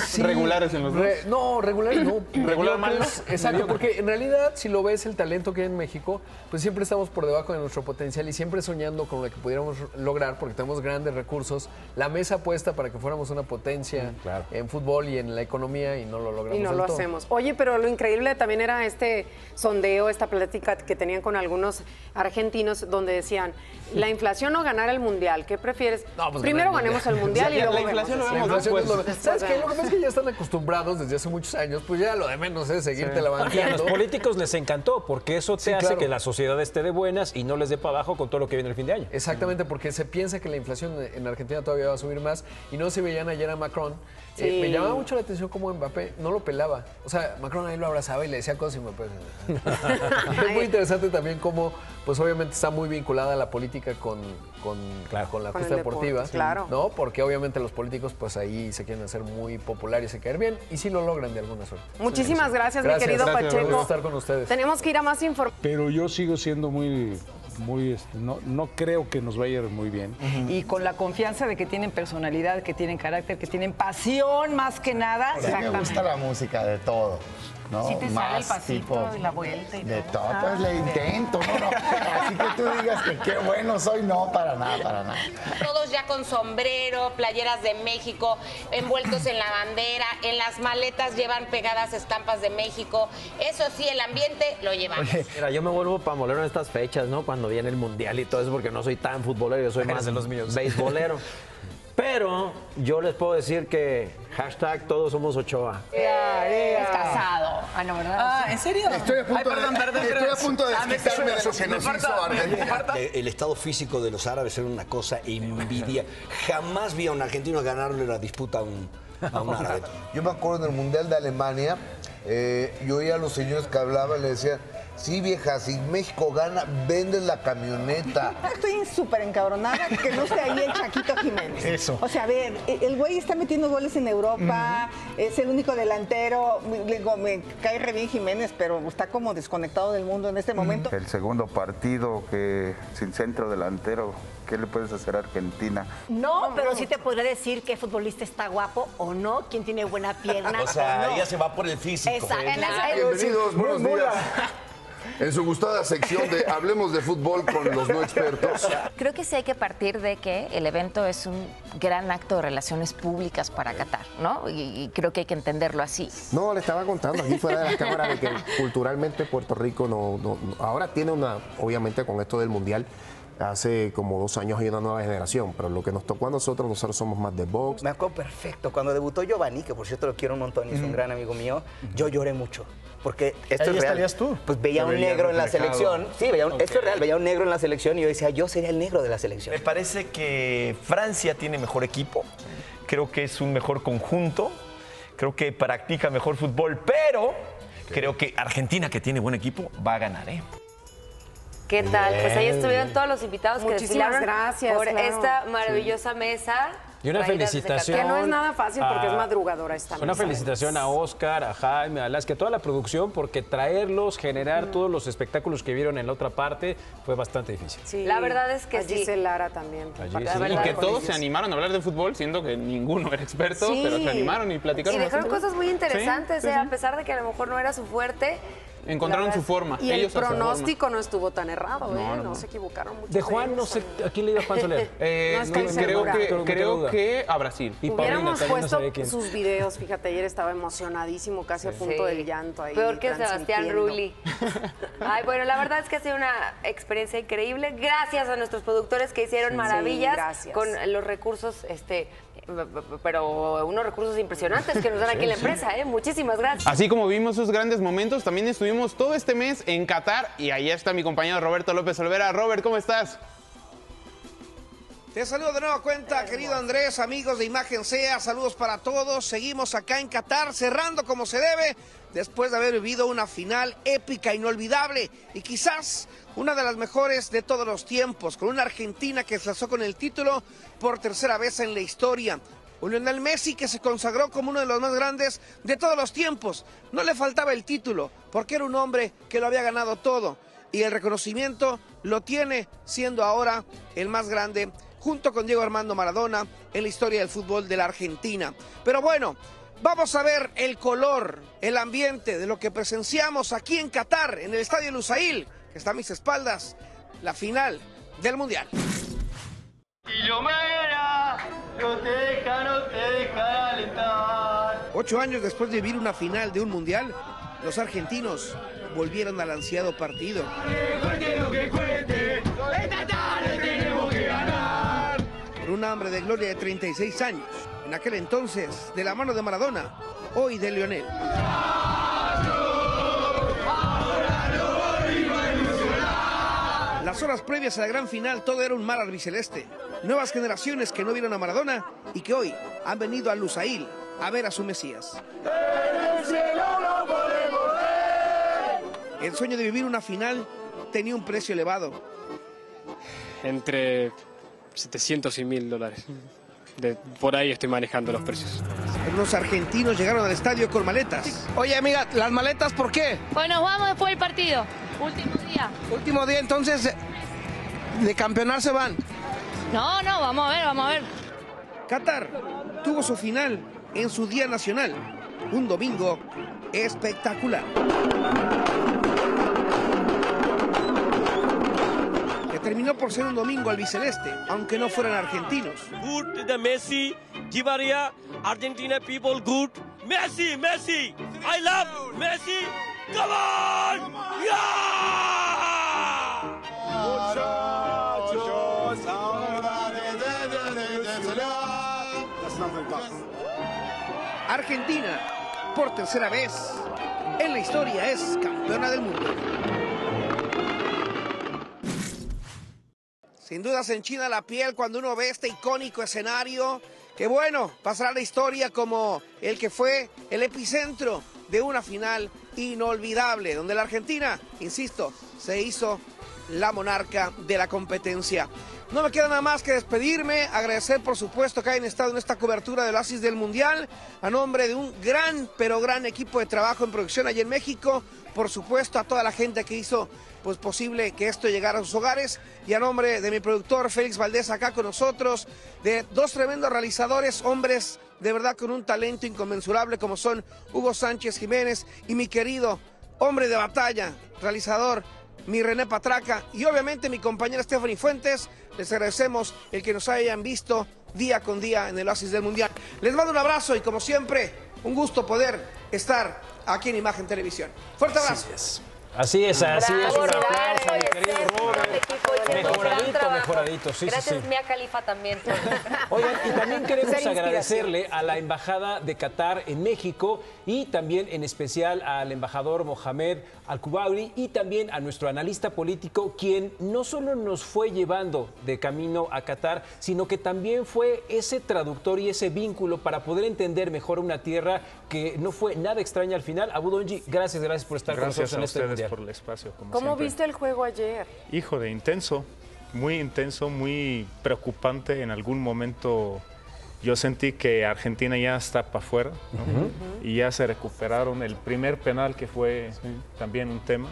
Sí, regulares en los dos. No, regulares no. Regular mal. Exacto, porque en realidad, si lo ves, el talento que hay en México, pues siempre estamos por debajo de nuestro potencial y siempre soñando con lo que pudiéramos lograr, porque tenemos grandes recursos. La mesa puesta para que fuéramos una potencia en fútbol y en la economía, y no lo logramos. Y no lo hacemos. Oye, pero lo increíble también era este sondeo, esta plática que tenían con algunos argentinos, donde decían, la inflación o ganar el Mundial, ¿qué prefieres? No, pues primero ganemos el Mundial y luego la inflación lo vemos después. ¿Sabes qué? Lo que pasa es que ya están acostumbrados desde hace muchos años, pues ya lo de menos es seguirte la banqueando. Y a los políticos les encantó, porque eso te hace que la sociedad esté de buenas y no les dé para abajo con todo lo que viene el fin de año. Exactamente, porque se piensa que la inflación en Argentina todavía va a subir más, y no se veían ayer a Macron Sí. Me llamaba mucho la atención cómo Mbappé no lo pelaba. O sea, Macron ahí lo abrazaba y le decía cosas y Mbappé... Es muy interesante también cómo, pues obviamente está muy vinculada la política con la justicia deportiva. Claro. ¿No? Porque obviamente los políticos pues ahí se quieren hacer muy populares y caer bien y sí lo logran de alguna suerte. Muchísimas gracias, mi querido Pacheco. Un gusto estar con ustedes. Tenemos que ir a más información. Pero yo sigo siendo muy no creo que nos vaya a ir muy bien. Y con la confianza de que tienen personalidad, que tienen carácter, que tienen pasión más que nada. Me gusta la música de todo. ¿No? Sí te sale el pasito y la vuelta y de todo. todo, pues le intento, no. Así que tú digas que qué bueno soy, no, para nada. Todos ya con sombrero, playeras de México, envueltos en la bandera, en las maletas llevan pegadas estampas de México. Eso sí, el ambiente lo llevamos. Oye, mira, yo me vuelvo pamolero en estas fechas, ¿no? Cuando viene el Mundial y todo eso, porque no soy tan futbolero, yo soy más de los míos. beisbolero. Pero yo les puedo decir que hashtag todos somos Ochoa. Es casado. Ah, no, ¿verdad? ¿En serio? Estoy a punto de desquitarme de lo que nos hizo Argentina. El estado físico de los árabes era una cosa envidia. Jamás vi a un argentino ganarle la disputa a un árabe. Yo me acuerdo en el Mundial de Alemania, yo oía a los señores que hablaban y le decían, sí, vieja, si México gana, vendes la camioneta. Estoy súper encabronada que no esté ahí el Chaquito Jiménez. Eso. O sea, a ver, el güey está metiendo goles en Europa, es el único delantero. Me cae re bien Jiménez, pero está como desconectado del mundo en este momento. El segundo partido que sin centro delantero, ¿qué le puedes hacer a Argentina? No, pero sí te podré decir qué futbolista está guapo o no, quién tiene buena pierna. O sea, o no. ella se va por el físico. Exacto. Bienvenidos, buenos días. En su gustada sección de Hablemos de Fútbol con los no expertos. Creo que sí hay que partir de que el evento es un gran acto de relaciones públicas para Qatar, ¿no? Y creo que hay que entenderlo así. No, le estaba contando aquí fuera de las cámaras de que culturalmente Puerto Rico no ahora tiene obviamente con esto del Mundial, hace como 2 años hay una nueva generación, pero lo que nos tocó a nosotros somos más de box. Me acuerdo perfecto, cuando debutó Giovanni, que por cierto lo quiero un montón y es un gran amigo mío, yo lloré mucho, porque esto es real. ¿Estarías tú? Pues veía un negro en la selección, sí, esto es real, veía un negro en la selección y yo decía, yo sería el negro de la selección. Me parece que Francia tiene mejor equipo, creo que es un mejor conjunto, creo que practica mejor fútbol, pero creo que Argentina, que tiene buen equipo, va a ganar, ¿eh? ¿Qué tal? Pues ahí estuvieron todos los invitados que Muchísimas desfilaron gracias, por claro. esta maravillosa mesa. Y una felicitación. Que no es nada fácil porque es madrugadora esta Una mesa. felicitación a Oscar, a Jaime, a Lasque, a toda la producción, porque traerlos, generar todos los espectáculos que vieron en la otra parte fue bastante difícil. Sí, La verdad es que a Giselle Lara también. Y que todos se animaron a hablar de fútbol, siendo que ninguno era experto, pero se animaron y platicaron. Y dejaron bastante. cosas muy interesantes, Sí, sí, a sí. pesar de que a lo mejor no era su fuerte. Encontraron su forma. Y el ellos a su forma. pronóstico no estuvo tan errado, No, no se equivocaron mucho. De Juan, no sé, ¿a quién le dio Juan Soler? No estoy segura. creo que a Brasil. Y Paulina Hubiéramos también no puesto sabía quién. sus videos, fíjate, ayer estaba emocionadísimo, casi a punto del llanto ahí. Peor que Sebastián transmitiendo. Rulli. Ay, bueno, la verdad es que ha sido una experiencia increíble. Gracias a nuestros productores que hicieron maravillas gracias. con los recursos, pero unos recursos impresionantes que nos dan aquí en la empresa, ¿eh? Muchísimas gracias. Así como vimos sus grandes momentos, también estuvimos todo este mes en Qatar y ahí está mi compañero Roberto López Olvera. Robert, ¿cómo estás? Te saludo de nueva cuenta, querido Andrés, amigos de Imagen Sea, saludos para todos. Seguimos acá en Qatar, cerrando como se debe, después de haber vivido una final épica, inolvidable y quizás una de las mejores de todos los tiempos, con una Argentina que se alzó con el título por tercera vez en la historia. Un Lionel Messi que se consagró como uno de los más grandes de todos los tiempos. No le faltaba el título, porque era un hombre que lo había ganado todo. Y el reconocimiento lo tiene siendo ahora el más grande, junto con Diego Armando Maradona, en la historia del fútbol de la Argentina. Pero bueno, vamos a ver el color, el ambiente de lo que presenciamos aquí en Qatar, en el Estadio Lusail, que está a mis espaldas, la final del Mundial. Y yo me era, no te deja alentar. 8 años después de vivir una final de un Mundial, los argentinos volvieron al ansiado partido. Por un hambre de gloria de 36 años, en aquel entonces de la mano de Maradona, hoy de Lionel. Las horas previas a la gran final todo era un mar albiceleste. Nuevas generaciones que no vieron a Maradona y que hoy han venido al Lusail a ver a su Mesías. El sueño de vivir una final tenía un precio elevado. Entre 700 y $1000. Por ahí estoy manejando los precios. Algunos argentinos llegaron al estadio con maletas. Oye, amiga, ¿las maletas por qué? Pues nos vamos después del partido. Último día. Último día, entonces, de campeonar se van. No, vamos a ver. Qatar tuvo su final en su día nacional. Un domingo espectacular. Que terminó por ser un domingo albiceleste, aunque no fueran argentinos. Good the Messi, Di Maria, Argentina people good. Messi, I love Messi. Come on! Argentina, por tercera vez en la historia, es campeona del mundo. Sin duda se enchina la piel cuando uno ve este icónico escenario, que bueno, pasará a la historia como el que fue el epicentro de una final inolvidable, donde la Argentina, insisto, se hizo la monarca de la competencia. No me queda nada más que despedirme, agradecer por supuesto que hayan estado en esta cobertura del Oasis del Mundial, a nombre de un gran, pero gran equipo de trabajo en producción allí en México, por supuesto a toda la gente que hizo pues posible que esto llegara a sus hogares, y a nombre de mi productor Félix Valdés acá con nosotros, de dos tremendos realizadores, hombres de verdad con un talento inconmensurable como son Hugo Sánchez Jiménez y mi querido hombre de batalla, realizador, mi René Patraca, y obviamente mi compañera Stephanie Fuentes. Les agradecemos el que nos hayan visto día con día en el Oasis del Mundial. Les mando un abrazo y como siempre, un gusto poder estar aquí en Imagen Televisión. Fuerte abrazo. Así es. Un aplauso, mi querido Robert. Mejoradito. Sí, Gracias, sí. Mia Khalifa también. Oigan, y también queremos agradecerle a la Embajada de Qatar en México y también en especial al embajador Mohamed Al-Kubauri y también a nuestro analista político, quien no solo nos fue llevando de camino a Qatar, sino que también fue ese traductor y ese vínculo para poder entender mejor una tierra que no fue nada extraña al final. Abu Donji, gracias por estar con nosotros en este mundial. Por el espacio, ¿Cómo siempre. viste el juego ayer? Hijo de intenso, muy preocupante. En algún momento yo sentí que Argentina ya está para afuera, ¿no? Y ya se recuperaron. El primer penal que fue también un tema.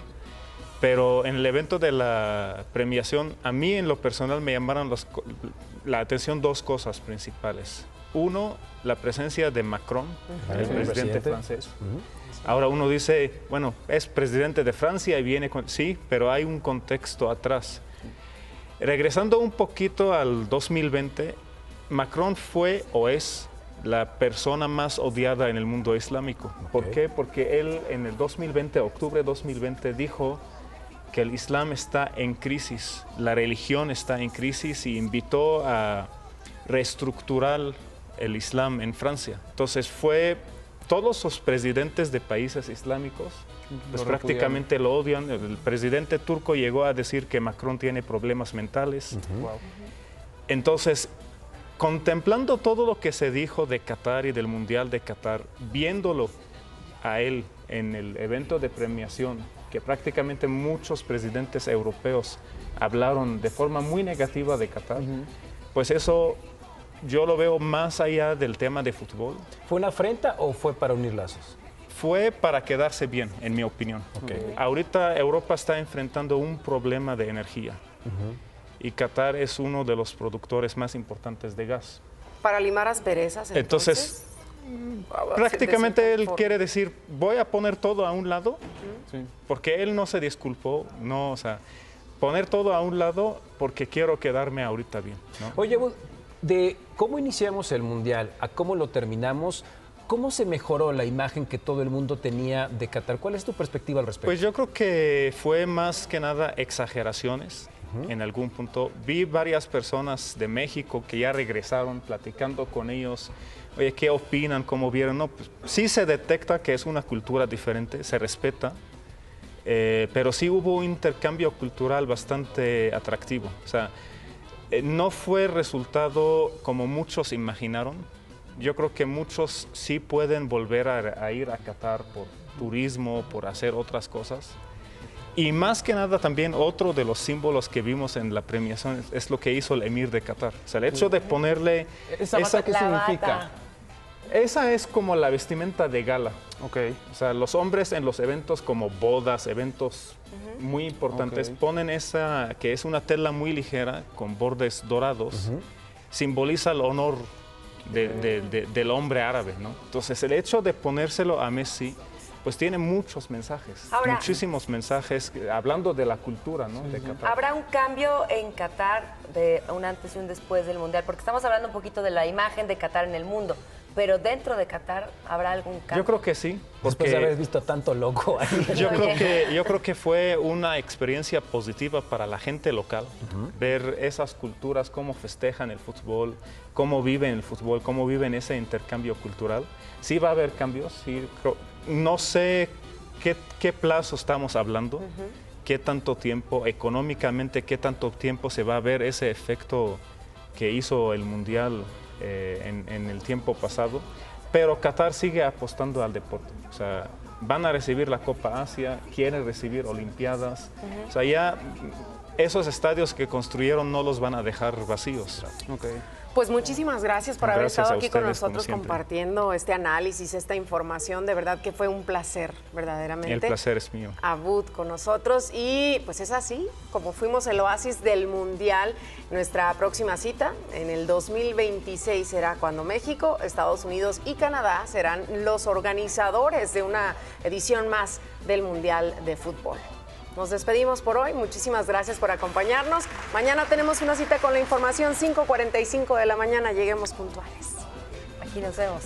Pero en el evento de la premiación, a mí en lo personal me llamaron la atención dos cosas principales. Uno, la presencia de Macron, el presidente francés. Ahora uno dice, bueno, es presidente de Francia y viene con... Sí, pero hay un contexto atrás. Regresando un poquito al 2020, Macron fue o es la persona más odiada en el mundo islámico. ¿Por qué? Porque él en el 2020, octubre de 2020, dijo que el Islam está en crisis, la religión está en crisis y invitó a reestructurar el Islam en Francia. Entonces todos los presidentes de países islámicos pues prácticamente lo odian. El presidente turco llegó a decir que Macron tiene problemas mentales. Entonces, contemplando todo lo que se dijo de Qatar y del Mundial de Qatar, viéndolo a él en el evento de premiación, que prácticamente muchos presidentes europeos hablaron de forma muy negativa de Qatar, pues eso yo lo veo más allá del tema de fútbol. ¿Fue una afrenta o fue para unir lazos? Fue para quedarse bien, en mi opinión. Ahorita Europa está enfrentando un problema de energía y Qatar es uno de los productores más importantes de gas. Para limar asperezas, entonces prácticamente él quiere decir, voy a poner todo a un lado, porque él no se disculpó, no, o sea, poner todo a un lado porque quiero quedarme ahorita bien, ¿no? Oye, de cómo iniciamos el Mundial a cómo lo terminamos, ¿cómo se mejoró la imagen que todo el mundo tenía de Qatar? ¿Cuál es tu perspectiva al respecto? Pues yo creo que fue más que nada exageraciones. En algún punto vi varias personas de México que ya regresaron platicando con ellos. Oye, ¿qué opinan? ¿Cómo vieron? No, pues, sí se detecta que es una cultura diferente, se respeta, pero sí hubo un intercambio cultural bastante atractivo. O sea, no fue resultado como muchos imaginaron. yo creo que muchos sí pueden volver a ir a Qatar por turismo, por hacer otras cosas. Y más que nada también otro de los símbolos que vimos en la premiación es lo que hizo el emir de Qatar. O sea, el hecho de ponerle... ¿Esa bata qué significa? Esa es como la vestimenta de gala. Okay. O sea, los hombres en los eventos como bodas, eventos muy importantes, ponen esa, que es una tela muy ligera con bordes dorados, simboliza el honor del hombre árabe, ¿no? Entonces, el hecho de ponérselo a Messi, pues tiene muchos mensajes, muchísimos mensajes, hablando de la cultura, ¿no? De Qatar. ¿Habrá un cambio en Qatar de un antes y un después del Mundial? Porque estamos hablando un poquito de la imagen de Qatar en el mundo, pero dentro de Qatar, ¿habrá algún cambio? Yo creo que sí. Después de haber visto tanto loco ahí. Yo creo que fue una experiencia positiva para la gente local, ver esas culturas, cómo festejan el fútbol, cómo viven el fútbol, cómo viven ese intercambio cultural. Sí va a haber cambios, sí, no sé qué plazo estamos hablando, qué tanto tiempo, económicamente, qué tanto tiempo se va a ver ese efecto que hizo el Mundial en el tiempo pasado, pero Qatar sigue apostando al deporte. O sea, van a recibir la Copa Asia, quieren recibir Olimpiadas. O sea, ya esos estadios que construyeron no los van a dejar vacíos. Pues muchísimas gracias por haber estado aquí con nosotros siempre, compartiendo este análisis, esta información. De verdad que fue un placer, verdaderamente. El placer es mío. Abud con nosotros y pues es así como fuimos el oasis del Mundial. Nuestra próxima cita en el 2026 será cuando México, Estados Unidos y Canadá serán los organizadores de una edición más del Mundial de Fútbol. Nos despedimos por hoy. Muchísimas gracias por acompañarnos. Mañana tenemos una cita con la información, 5:45 de la mañana. Lleguemos puntuales. Aquí nos vemos.